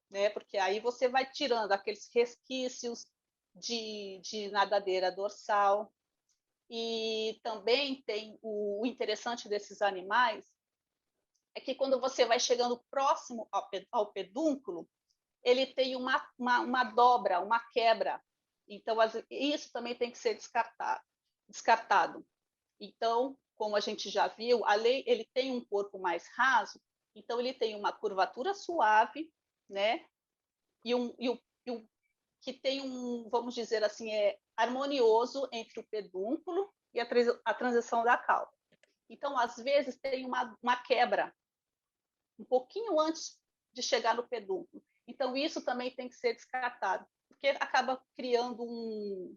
né? Porque aí você vai tirando aqueles resquícios de nadadeira dorsal. E também tem o interessante desses animais é que quando você vai chegando próximo ao pedúnculo, ele tem uma dobra, uma quebra. Então, isso também tem que ser descartado. Então, como a gente já viu, ele tem um corpo mais raso, então ele tem uma curvatura suave, né? E que tem vamos dizer assim, harmonioso entre o pedúnculo e a transição da cauda. Então, às vezes, tem uma quebra um pouquinho antes de chegar no pedúnculo. Então, isso também tem que ser descartado, porque acaba criando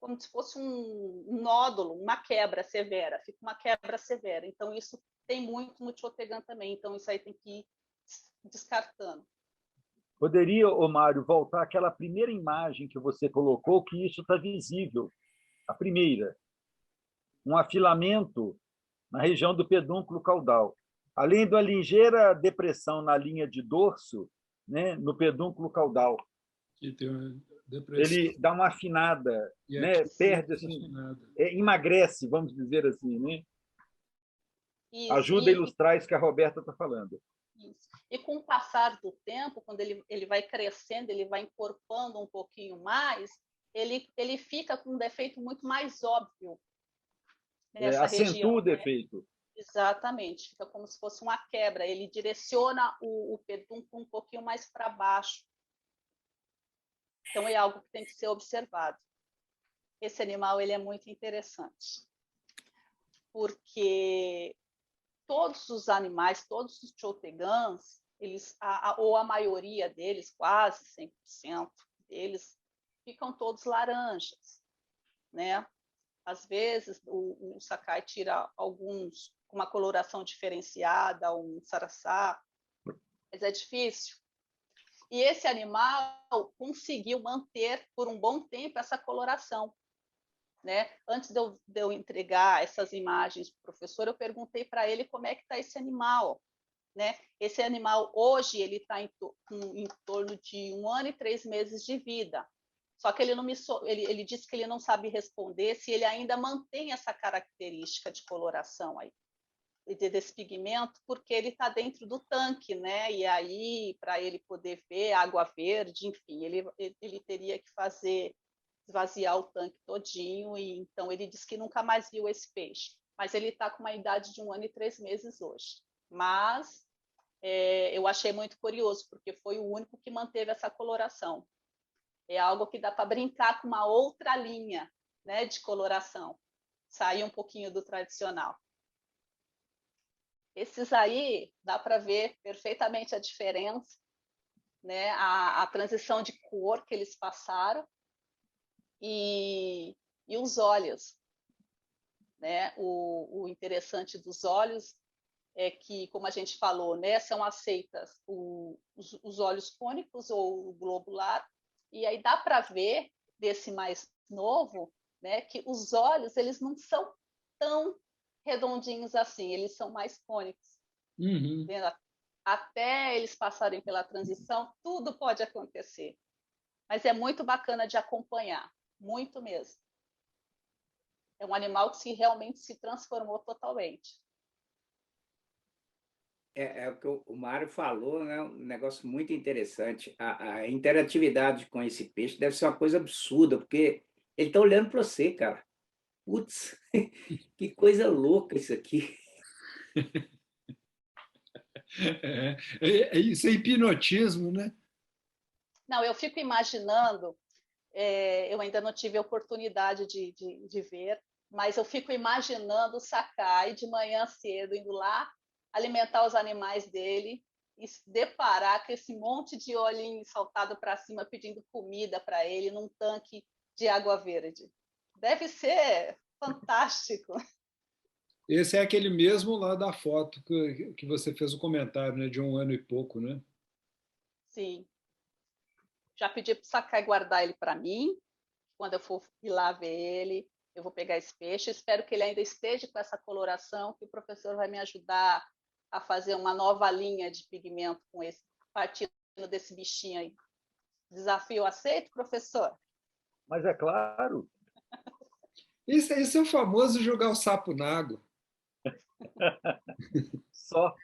como se fosse um nódulo, uma quebra severa, fica uma quebra severa. Então, isso tem muito no Chotegan também, então isso aí tem que ir descartando. Poderia, Mário, voltar àquela primeira imagem que você colocou, que isso está visível, a primeira, um afilamento na região do pedúnculo caudal. Além da ligeira depressão na linha de dorso, né, no pedúnculo caudal. Ele dá uma afinada, né, perde, assim, emagrece, vamos dizer assim, né? Isso, ajuda a ilustrar isso que a Roberta está falando. Isso. E com o passar do tempo, quando ele vai crescendo, ele vai encorpando um pouquinho mais, ele fica com um defeito muito mais óbvio nessa acentua região, o defeito. Né? Exatamente, fica como se fosse uma quebra. Ele direciona o pedúnculo um pouquinho mais para baixo. Então, é algo que tem que ser observado. Esse animal ele é muito interessante, porque todos os animais, todos os chotegans, ou a maioria deles, quase 100% deles, ficam todos laranjas, né? Às vezes, o Sakai tira alguns com uma coloração diferenciada, um saraçá, mas é difícil. E esse animal conseguiu manter por um bom tempo essa coloração, né? Antes de eu entregar essas imagens para o professor, eu perguntei para ele como é que está esse animal, né? Esse animal hoje ele está em torno de 1 ano e 3 meses de vida. Só que ele disse que ele não sabe responder se ele ainda mantém essa característica de coloração aí, desse pigmento, porque ele está dentro do tanque, né? E aí, para ele poder ver água verde, enfim, ele teria que esvaziar o tanque todinho, e então ele disse que nunca mais viu esse peixe. Mas ele está com uma idade de 1 ano e 3 meses hoje. Mas eu achei muito curioso, porque foi o único que manteve essa coloração. É algo que dá para brincar com uma outra linha, né, de coloração. Sair um pouquinho do tradicional. Esses aí, dá para ver perfeitamente a diferença, né, a transição de cor que eles passaram e os olhos. Né? O interessante dos olhos é que, como a gente falou, né, são aceitas os olhos cônicos ou o globular, e aí dá para ver desse mais novo, né, que os olhos eles não são tão redondinhos assim, eles são mais cônicos. Uhum. Até eles passarem pela transição, tudo pode acontecer. Mas é muito bacana de acompanhar, muito mesmo. É um animal que realmente se transformou totalmente. É o que o Mário falou, né? Um negócio muito interessante. A interatividade com esse peixe deve ser uma coisa absurda, porque ele está olhando para você, cara. Putz, que coisa louca isso aqui. Isso é hipnotismo, né? Não, eu fico imaginando, eu ainda não tive a oportunidade de ver, mas eu fico imaginando o Sakai de manhã cedo, indo lá alimentar os animais dele e se deparar com esse monte de olhinho saltado para cima pedindo comida para ele num tanque de água verde. Deve ser fantástico. Esse é aquele mesmo lá da foto que você fez o comentário, né, de 1 ano e pouco, né? Sim. Já pedi para o Sakai guardar ele para mim. Quando eu for ir lá ver ele, eu vou pegar esse peixe. Espero que ele ainda esteja com essa coloração, que o professor vai me ajudar a fazer uma nova linha de pigmento com esse, partindo desse bichinho aí. Desafio aceito, professor? Mas é claro. Esse é o famoso jogar o sapo na água. Só.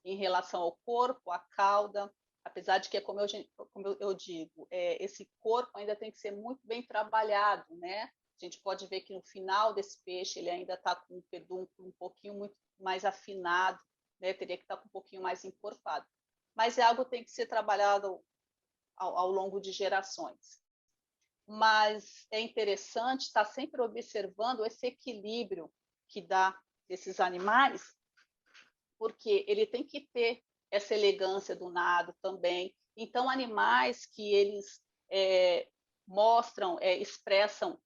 Em relação ao corpo, a cauda, apesar de que, como eu digo, esse corpo ainda tem que ser muito bem trabalhado, né? A gente pode ver que no final desse peixe ele ainda está com o pedúnculo um pouquinho muito mais afinado, né? Teria que estar com um pouquinho mais encorpado. Mas é algo que tem que ser trabalhado ao longo de gerações. Mas é interessante estar sempre observando esse equilíbrio que dá desses animais, porque ele tem que ter essa elegância do nado também. Então, animais que eles mostram, expressam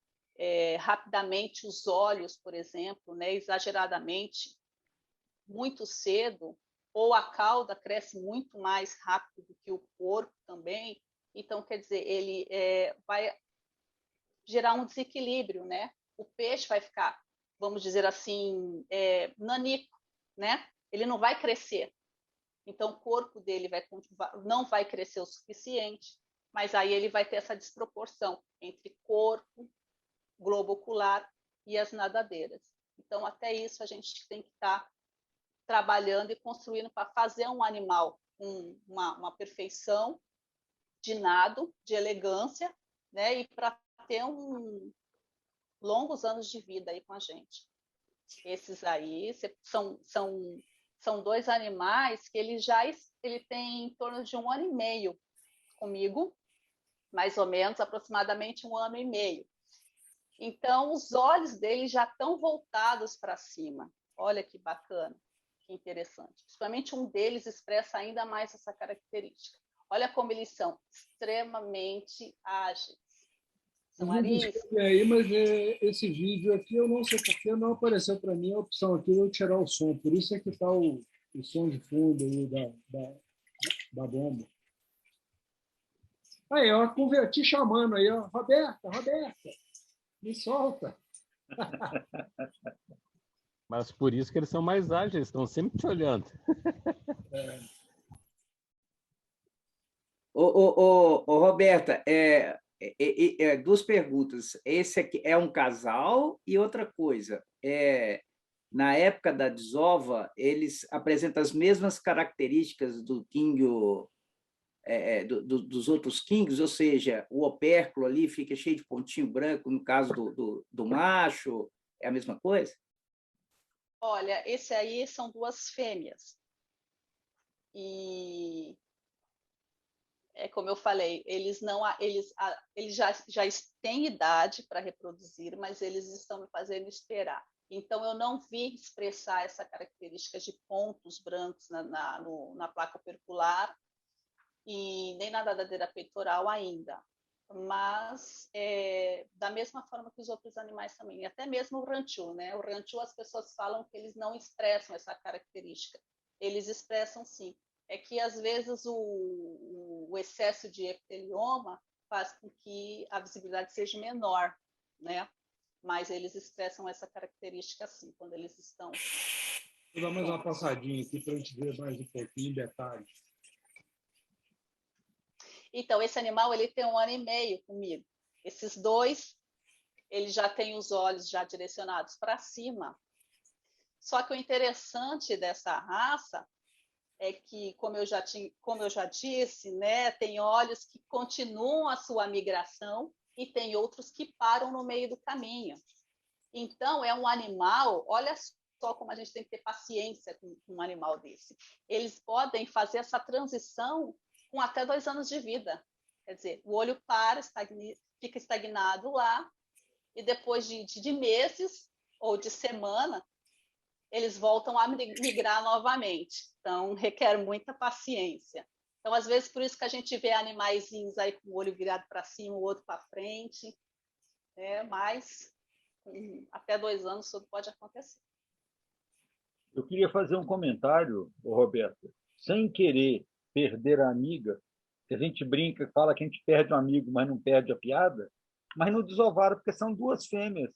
rapidamente os olhos, por exemplo, né, exageradamente, muito cedo, ou a cauda cresce muito mais rápido do que o corpo também. Então, quer dizer, ele vai gerar um desequilíbrio, né? O peixe vai ficar, vamos dizer assim, nanico, né? Ele não vai crescer. Então, o corpo dele não vai crescer o suficiente, mas aí ele vai ter essa desproporção entre corpo, globo ocular e as nadadeiras. Então, até isso a gente tem que estar trabalhando e construindo para fazer um animal com uma perfeição de nado, de elegância, né? E para ter longos anos de vida aí com a gente. Esses aí são 2 animais que ele tem em torno de 1 ano e meio comigo, mais ou menos, aproximadamente 1 ano e meio. Então, os olhos dele já estão voltados para cima. Olha que bacana, que interessante. Principalmente um deles expressa ainda mais essa característica. Olha como eles são extremamente ágeis. São ariscos. Aí, mas esse vídeo aqui eu não sei porque não apareceu para mim a opção aqui de eu tirar o som. Por isso é que está o som de fundo aí da bomba. Aí, eu converti chamando aí, ó. Roberta, me solta. Mas por isso que eles são mais ágeis, estão sempre te olhando. Ô, Roberta, 2 perguntas. Esse aqui é um casal e outra coisa, na época da desova, eles apresentam as mesmas características do quingo, dos outros quingos, ou seja, o opérculo ali fica cheio de pontinho branco, no caso do macho, é a mesma coisa? Olha, esse aí são 2 fêmeas. E como eu falei, eles já têm idade para reproduzir, mas eles estão me fazendo esperar. Então, eu não vi expressar essa característica de pontos brancos na placa opercular e nem na nadadeira peitoral ainda. mas da mesma forma que os outros animais também, até mesmo o ranchu, né? O ranchu, as pessoas falam que eles não expressam essa característica, eles expressam sim. É que às vezes o excesso de epitelioma faz com que a visibilidade seja menor, né? Mas eles expressam essa característica sim, quando eles estão... Vou dar mais uma passadinha aqui para a gente ver mais um pouquinho em detalhes. Então, esse animal ele tem 1 ano e meio comigo. Esses dois, ele já tem os olhos já direcionados para cima. Só que o interessante dessa raça é que, como eu já disse, né, tem olhos que continuam a sua migração e tem outros que param no meio do caminho. Então, é um animal, olha só como a gente tem que ter paciência com um animal desse. Eles podem fazer essa transição com até 2 anos de vida. Quer dizer, o olho para, fica estagnado lá, e depois de meses ou de semana, eles voltam a migrar novamente. Então, requer muita paciência. Então, às vezes, por isso que a gente vê animaizinhos aí com o olho virado para cima, o outro para frente, mas até 2 anos tudo pode acontecer. Eu queria fazer um comentário, Roberto, sem querer perder a amiga, que a gente brinca, fala que a gente perde um amigo, mas não perde a piada, mas não desovaram, porque são 2 fêmeas.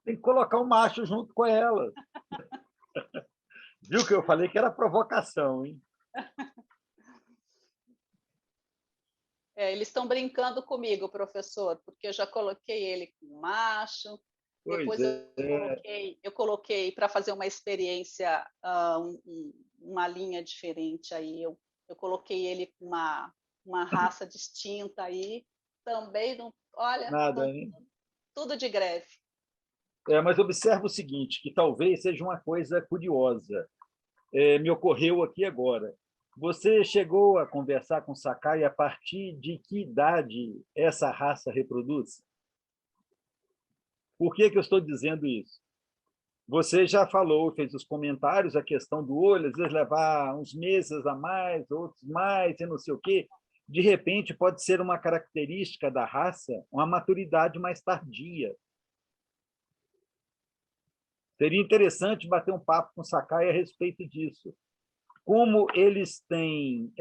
Tem que colocar um macho junto com elas. Viu que eu falei que era provocação, hein? Eles estão brincando comigo, professor, porque eu já coloquei ele com macho, depois eu coloquei para fazer uma experiência, uma linha diferente aí, eu coloquei ele com uma raça distinta aí, também, não, olha, nada, hein? Tudo de greve. Mas observa o seguinte, que talvez seja uma coisa curiosa. Me ocorreu aqui agora. Você chegou a conversar com o Sakai a partir de que idade essa raça reproduz? Por que eu estou dizendo isso? Você já falou, fez os comentários, a questão do olho, às vezes levar uns meses a mais, outros mais, e não sei o quê. De repente, pode ser uma característica da raça, uma maturidade mais tardia. Seria interessante bater um papo com o Sakai a respeito disso. Como eles têm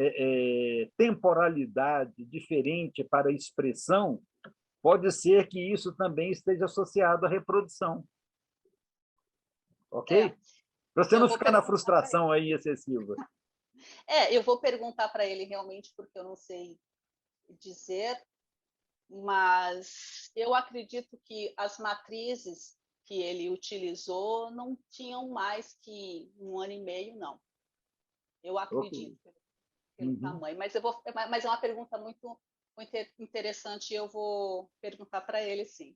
temporalidade diferente para a expressão, pode ser que isso também esteja associado à reprodução. Ok? Para você não ficar na frustração aí excessiva. Eu vou perguntar para ele realmente, porque eu não sei dizer, mas eu acredito que as matrizes que ele utilizou não tinham mais que 1 ano e meio, não. Eu acredito pelo tamanho, mas é uma pergunta muito interessante e eu vou perguntar para ele, sim.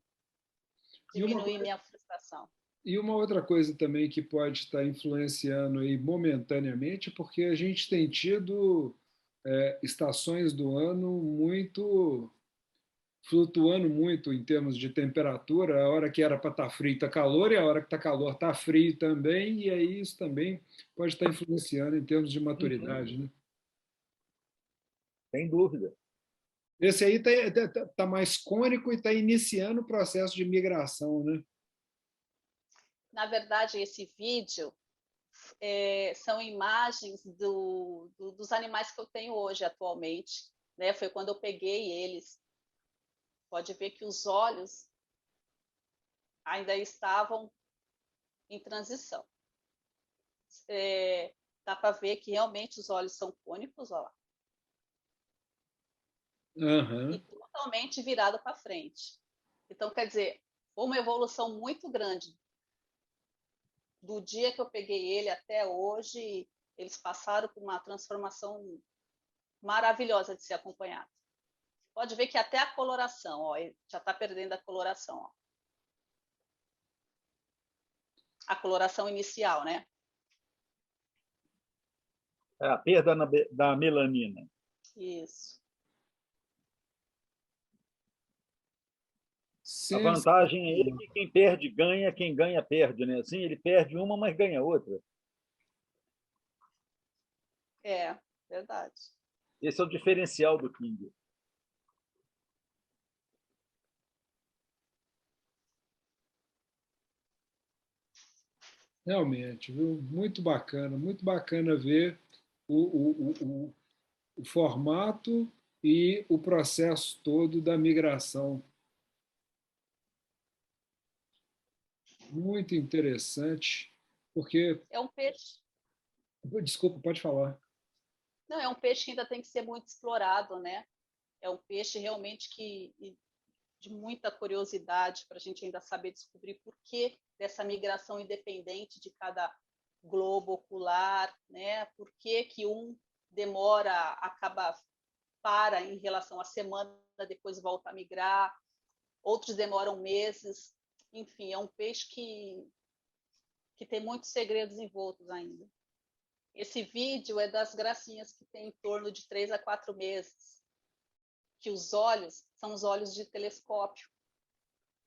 Diminuir minha frustração. E uma outra coisa também que pode estar influenciando aí momentaneamente, porque a gente tem tido estações do ano flutuando muito em termos de temperatura, a hora que era para estar frio está calor, e a hora que está calor está frio também, e aí isso também pode estar influenciando em termos de maturidade. Né? Sem dúvida. Esse aí está mais cônico e está iniciando o processo de migração, né? Na verdade, esse vídeo são imagens dos animais que eu tenho hoje, atualmente. Né? Foi quando eu peguei eles. Pode ver que os olhos ainda estavam em transição. Dá para ver que realmente os olhos são cônicos, olha lá. Uhum. E totalmente virado para frente. Então, quer dizer, foi uma evolução muito grande. Do dia que eu peguei ele até hoje, eles passaram por uma transformação maravilhosa de ser acompanhado. Pode ver que até a coloração, ó, ele já está perdendo a coloração. Ó. A coloração inicial, né? A perda da melanina. Isso. A vantagem é que quem perde ganha, quem ganha perde, né? Assim, ele perde uma, mas ganha outra. Verdade. Esse é o diferencial do King. Realmente, viu? Muito bacana ver o formato e o processo todo da migração. Muito interessante, porque... É um peixe. Desculpa, pode falar. Não, é um peixe que ainda tem que ser muito explorado, né? É um peixe realmente que de muita curiosidade para a gente ainda saber descobrir por que dessa migração independente de cada globo ocular, né? Por que que um demora, para em relação à semana, depois volta a migrar, outros demoram meses. Enfim, é um peixe que tem muitos segredos envoltos ainda. Esse vídeo é das gracinhas que tem em torno de 3 a 4 meses, que os olhos são os olhos de telescópio,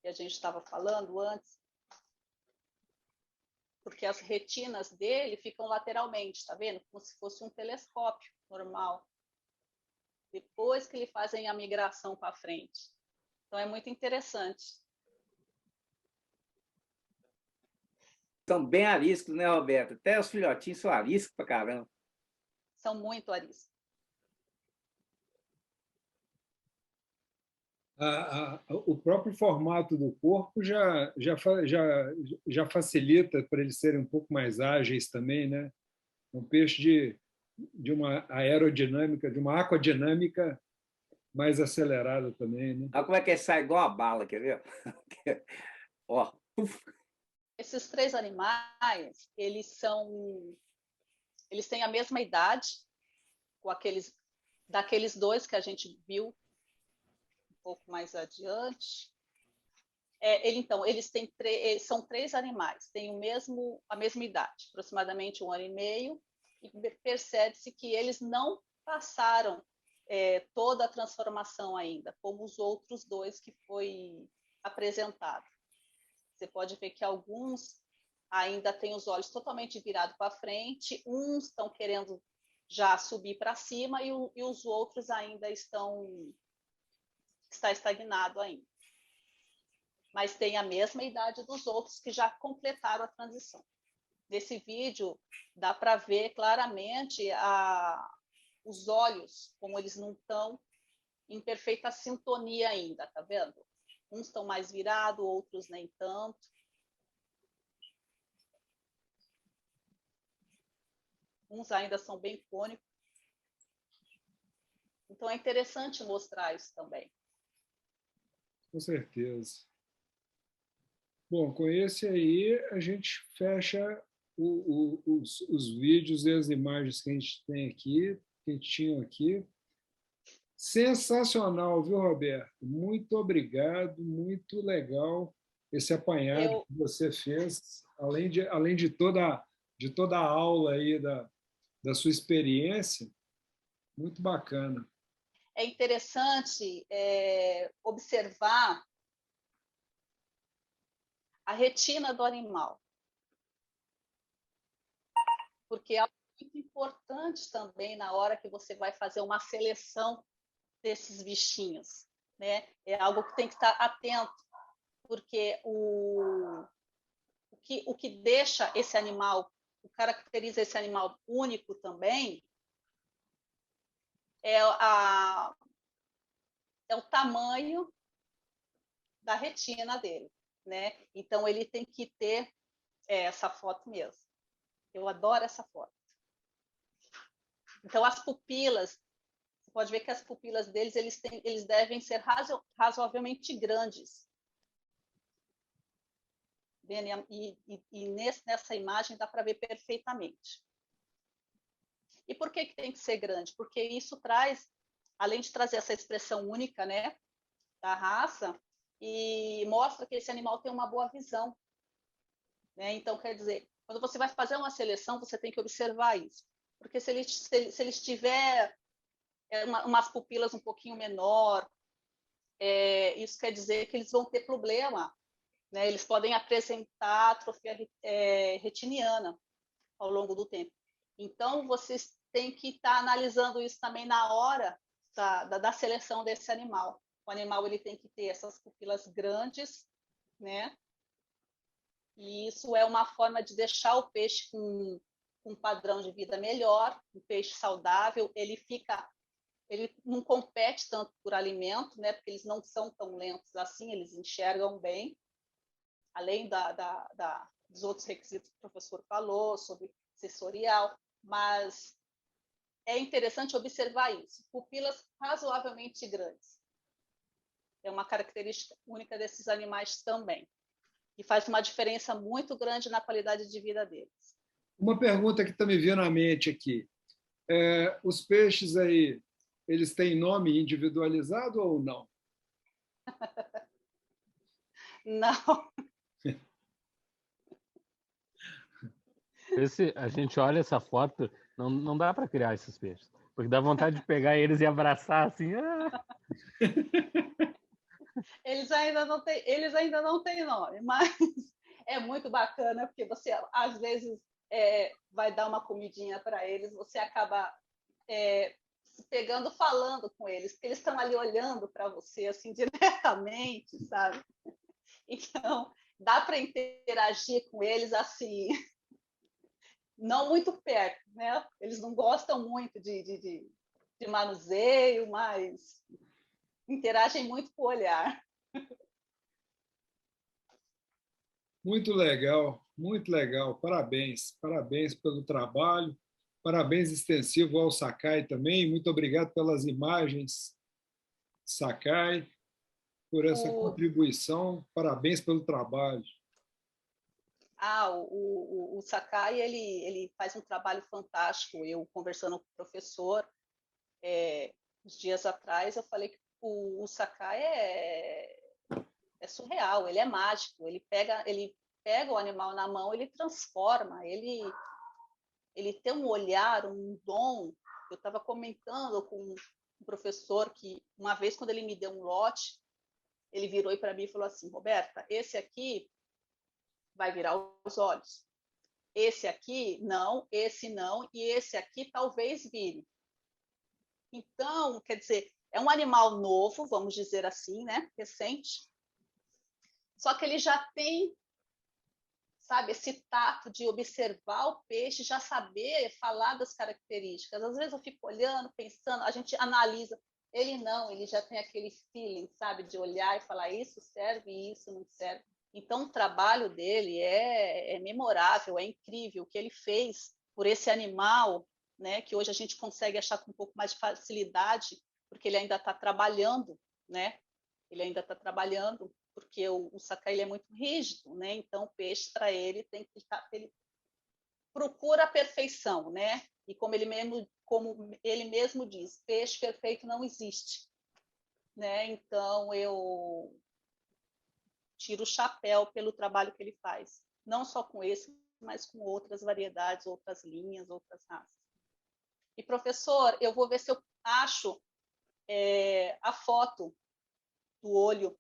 que a gente estava falando antes, porque as retinas dele ficam lateralmente, tá vendo? Como se fosse um telescópio normal. Depois que eles fazem a migração para frente. Então é muito interessante. São bem ariscos, né, Roberto? Até os filhotinhos são ariscos pra caramba. São muito ariscos. O próprio formato do corpo já facilita para eles serem um pouco mais ágeis também, né? Um peixe de uma aerodinâmica, de uma aquadinâmica mais acelerada também, né? Olha como é que ele sai igual a bala, quer ver? Ó. Esses 3 animais, eles têm a mesma idade daqueles 2 que a gente viu um pouco mais adiante. Então, eles são 3 animais, têm a mesma idade, aproximadamente 1 ano e meio, e percebe-se que eles não passaram toda a transformação ainda, como os outros 2 que foi apresentado. Você pode ver que alguns ainda têm os olhos totalmente virados para frente, uns estão querendo já subir para cima e os outros ainda está estagnado ainda. Mas tem a mesma idade dos outros que já completaram a transição. Nesse vídeo dá para ver claramente os olhos, como eles não estão em perfeita sintonia ainda, tá vendo? Uns estão mais virados, outros nem tanto. Uns ainda são bem cônicos. Então é interessante mostrar isso também. Com certeza. Bom, com esse aí a gente fecha os vídeos e as imagens que a gente tem aqui, que a gente tinha aqui. Sensacional, viu, Roberto? Muito obrigado, muito legal esse apanhado que você fez, além de toda a aula aí da sua experiência, muito bacana. É interessante observar a retina do animal, porque é algo muito importante também na hora que você vai fazer uma seleção desses bichinhos, né? É algo que tem que estar atento, porque o que deixa esse animal, o que caracteriza esse animal único também, é o tamanho da retina dele, né? Então ele tem que ter essa foto mesmo. Eu adoro essa foto. Então as pupilas, você pode ver que as pupilas deles eles devem ser razoavelmente grandes. E nessa imagem dá para ver perfeitamente. E por que tem que ser grande? Porque isso traz, além de trazer essa expressão única, né, da raça, e mostra que esse animal tem uma boa visão, né? Então, quer dizer, quando você vai fazer uma seleção, você tem que observar isso. Porque se ele tiver umas pupilas um pouquinho menor, isso quer dizer que eles vão ter problema, né? Eles podem apresentar atrofia retiniana ao longo do tempo. Então, vocês tem que estar analisando isso também na hora da seleção desse animal. O animal ele tem que ter essas pupilas grandes, né? E isso é uma forma de deixar o peixe com um padrão de vida melhor, um peixe saudável. Ele não compete tanto por alimento, né? Porque eles não são tão lentos assim, eles enxergam bem, além dos outros requisitos que o professor falou sobre sensorial, mas é interessante observar isso. Pupilas razoavelmente grandes. É uma característica única desses animais também, e faz uma diferença muito grande na qualidade de vida deles. Uma pergunta que está me vindo à mente aqui. Os peixes aí, eles têm nome individualizado ou não? Não. A gente olha essa foto, não dá para criar esses peixes, porque dá vontade de pegar eles e abraçar assim. Eles ainda não têm nome, mas é muito bacana, porque você, às vezes, vai dar uma comidinha para eles, você acaba se pegando, falando com eles, porque eles estão ali olhando para você, assim, diretamente, sabe? Então, dá para interagir com eles, assim, não muito perto, né? Eles não gostam muito de manuseio, mas interagem muito com o olhar. Muito legal, muito legal. Parabéns, parabéns pelo trabalho. Parabéns extensivo ao Sakai também. Muito obrigado pelas imagens, Sakai, por essa contribuição. Parabéns pelo trabalho. O Sakai, ele faz um trabalho fantástico. Eu, conversando com o professor, uns dias atrás, eu falei que o Sakai é surreal, ele é mágico. Ele pega o animal na mão, ele transforma, ele tem um olhar, um dom. Eu estava comentando com um professor que, uma vez, quando ele me deu um lote, ele virou para mim e falou assim: Roberta, esse aqui vai virar os olhos. Esse aqui, não, esse não, e esse aqui talvez vire. Então, quer dizer, é um animal novo, vamos dizer assim, né? Recente. Só que ele já tem, sabe, esse tato de observar o peixe, já saber falar das características. Às vezes eu fico olhando, pensando, a gente analisa. Ele não, ele já tem aquele feeling, sabe, de olhar e falar isso serve, isso não serve. Então, o trabalho dele é memorável, é incrível. O que ele fez por esse animal, né, que hoje a gente consegue achar com um pouco mais de facilidade, porque ele ainda está trabalhando, né? Ele ainda está trabalhando, porque o Sakai ele é muito rígido, né? Então, o peixe, para ele, tem que estar... Ele procura a perfeição, né? E como ele mesmo diz, peixe perfeito não existe, né? Então, eu tiro o chapéu pelo trabalho que ele faz, não só com esse, mas com outras variedades, outras linhas, outras raças. E, professor, eu vou ver se eu acho a foto do olho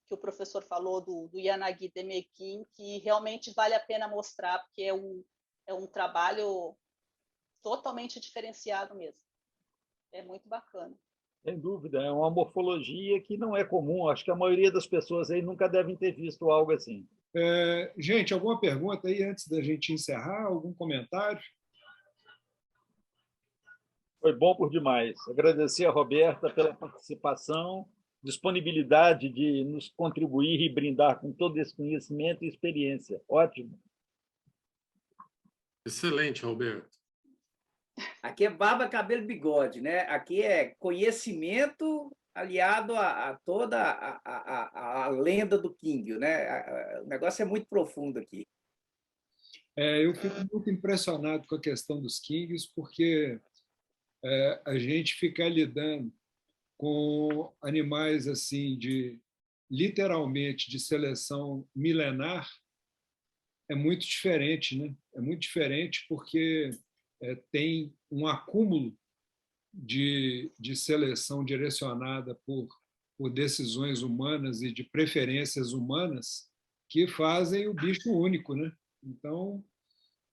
que o professor falou, do Yanagi Demekin, que realmente vale a pena mostrar, porque é um trabalho totalmente diferenciado mesmo. É muito bacana. Sem dúvida, é uma morfologia que não é comum. Acho que a maioria das pessoas aí nunca devem ter visto algo assim. Gente, alguma pergunta aí antes da gente encerrar? Algum comentário? Foi bom por demais. Agradecer a Roberta pela participação, disponibilidade de nos contribuir e brindar com todo esse conhecimento e experiência. Ótimo. Excelente, Roberto. Aqui é barba, cabelo, bigode, né? Aqui é conhecimento aliado a toda a lenda do King, né? O negócio é muito profundo aqui. Eu fico muito impressionado com a questão dos Kings, porque a gente fica lidando com animais assim literalmente de seleção milenar é muito diferente, né? É muito diferente porque tem um acúmulo de seleção direcionada por decisões humanas e de preferências humanas que fazem o bicho único, né? Então,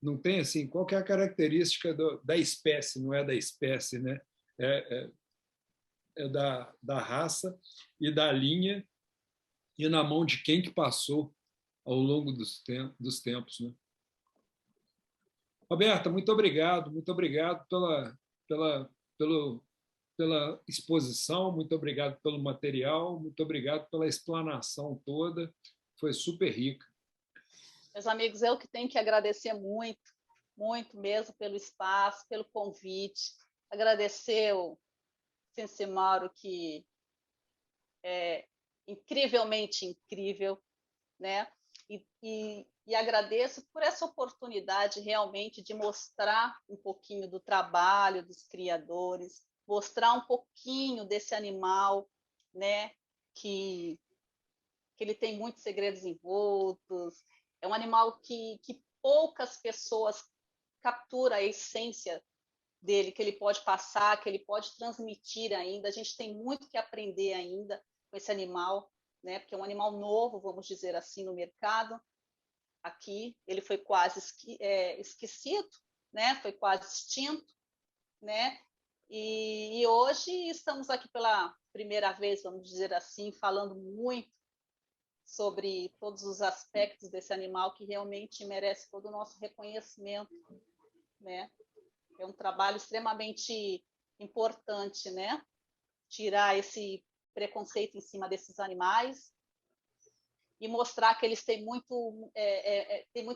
Não tem assim, qual que é a característica da espécie, não é da espécie, né? É da raça e da linha e na mão de quem que passou ao longo dos tempos, né? Roberta, muito obrigado pela exposição, muito obrigado pelo material, muito obrigado pela explanação toda, foi super rica. Meus amigos, eu que tenho que agradecer muito, muito mesmo pelo espaço, pelo convite, agradecer o Sensei Mauro, que é incrivelmente incrível, né? E agradeço por essa oportunidade realmente de mostrar um pouquinho do trabalho dos criadores, mostrar um pouquinho desse animal, né? Que ele tem muitos segredos envoltos. É um animal que poucas pessoas capturam a essência dele, que ele pode passar, que ele pode transmitir ainda. A gente tem muito que aprender ainda com esse animal, né? Porque é um animal novo, vamos dizer assim, no mercado. Aqui ele foi quase esquecido, né? Foi quase extinto, né? E hoje estamos aqui pela primeira vez, vamos dizer assim, falando muito sobre todos os aspectos desse animal que realmente merece todo o nosso reconhecimento, né? É um trabalho extremamente importante, né? Tirar esse preconceito em cima desses animais e mostrar que eles têm muito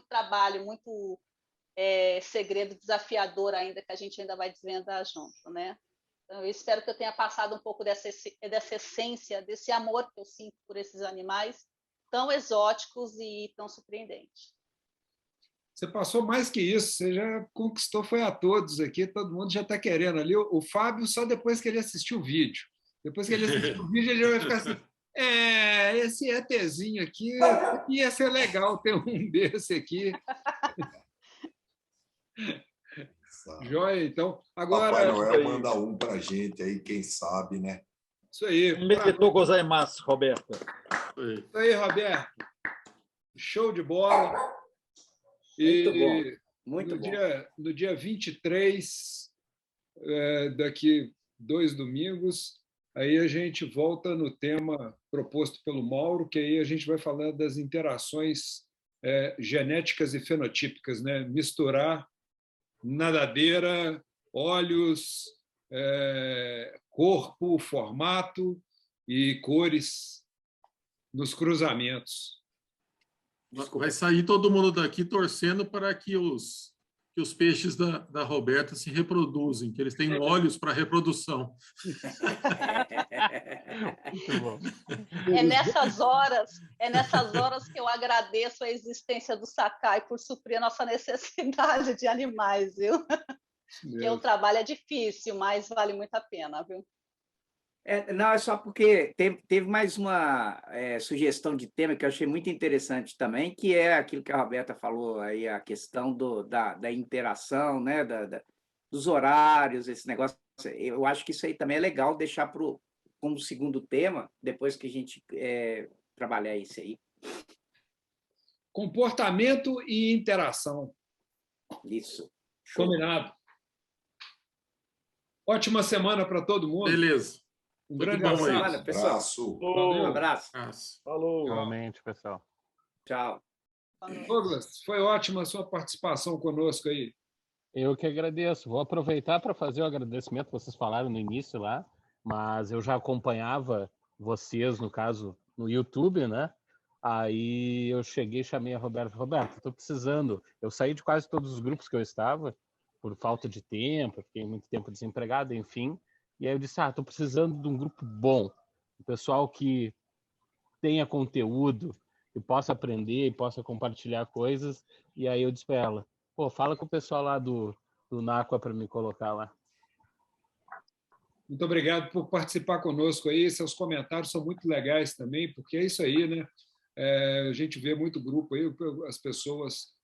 trabalho, muito segredo desafiador ainda, que a gente ainda vai desvendar junto, né? Então, eu espero que eu tenha passado um pouco dessa essência, desse amor que eu sinto por esses animais tão exóticos e tão surpreendentes. Você passou mais que isso, você já conquistou, foi a todos aqui, todo mundo já está querendo ali. O Fábio, só depois que ele assistiu o vídeo. Depois que ele assistiu o vídeo, ele já vai ficar assim, esse ETzinho aqui, ia ser legal ter um desse aqui. Joia, então. Agora, Papai Noel manda um para a gente aí, quem sabe, né? Isso aí. Obrigado, gozaimasu, Roberta. Isso aí, Roberto. Show de bola. Muito bom. Muito bom. No dia 23, daqui 2 domingos, aí a gente volta no tema proposto pelo Mauro, que aí a gente vai falar das interações genéticas e fenotípicas, né? Misturar nadadeira, olhos, corpo, formato e cores nos cruzamentos. Vai sair todo mundo daqui torcendo para que os peixes da Roberta se reproduzem, que eles têm olhos para reprodução. Muito bom. É nessas horas que eu agradeço a existência do Sakai por suprir a nossa necessidade de animais, viu? Porque o trabalho é difícil, mas vale muito a pena, viu? Não, é só porque teve mais uma sugestão de tema que eu achei muito interessante também, que é aquilo que a Roberta falou aí, a questão da interação, né, dos horários, esse negócio. Eu acho que isso aí também é legal deixar como segundo tema, depois que a gente trabalhar isso aí. Comportamento e interação. Isso. Combinado. Ótima semana para todo mundo. Beleza. Um grande abraço. Abraço. Um abraço. Falou. Realmente, pessoal. Tchau. Douglas, foi ótima a sua participação conosco aí. Eu que agradeço. Vou aproveitar para fazer o agradecimento que vocês falaram no início lá, mas eu já acompanhava vocês, no caso, no YouTube, né? Aí eu cheguei e chamei a Roberta. Roberta, estou precisando. Eu saí de quase todos os grupos que eu estava, por falta de tempo, fiquei muito tempo desempregado, enfim. E aí eu disse, estou precisando de um grupo bom, um pessoal que tenha conteúdo, que possa aprender, possa compartilhar coisas. E aí eu disse para ela, fala com o pessoal lá do NACOA para me colocar lá. Muito obrigado por participar conosco aí. Seus comentários são muito legais também, porque é isso aí, né? A gente vê muito grupo aí, as pessoas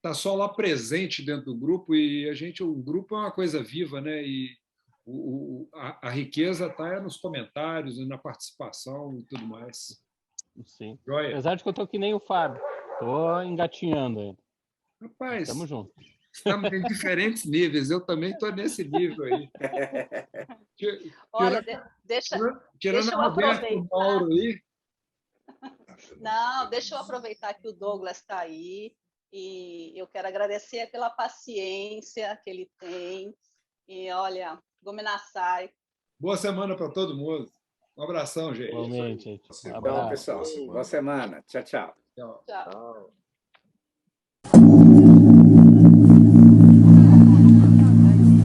tá só lá presente dentro do grupo e o grupo é uma coisa viva, né? E a riqueza está nos comentários, na participação e tudo mais. Sim. Joia. Apesar de que eu estou que nem o Fábio, estou engatinhando ainda. Rapaz, Tamo junto. estamos em diferentes níveis. Eu também estou nesse nível aí. Olha, deixa Tirando eu a Roberta e o aproveitar. Mauro aí. Não, deixa eu aproveitar que o Douglas está aí e eu quero agradecer pela paciência que ele tem. E olha, Gominasai. Boa semana para todo mundo. Um abração, gente. Igualmente, gente. Um Boa Então, abraço. pessoal, boa semana. Tchau, tchau. Tchau. Tchau. Tchau.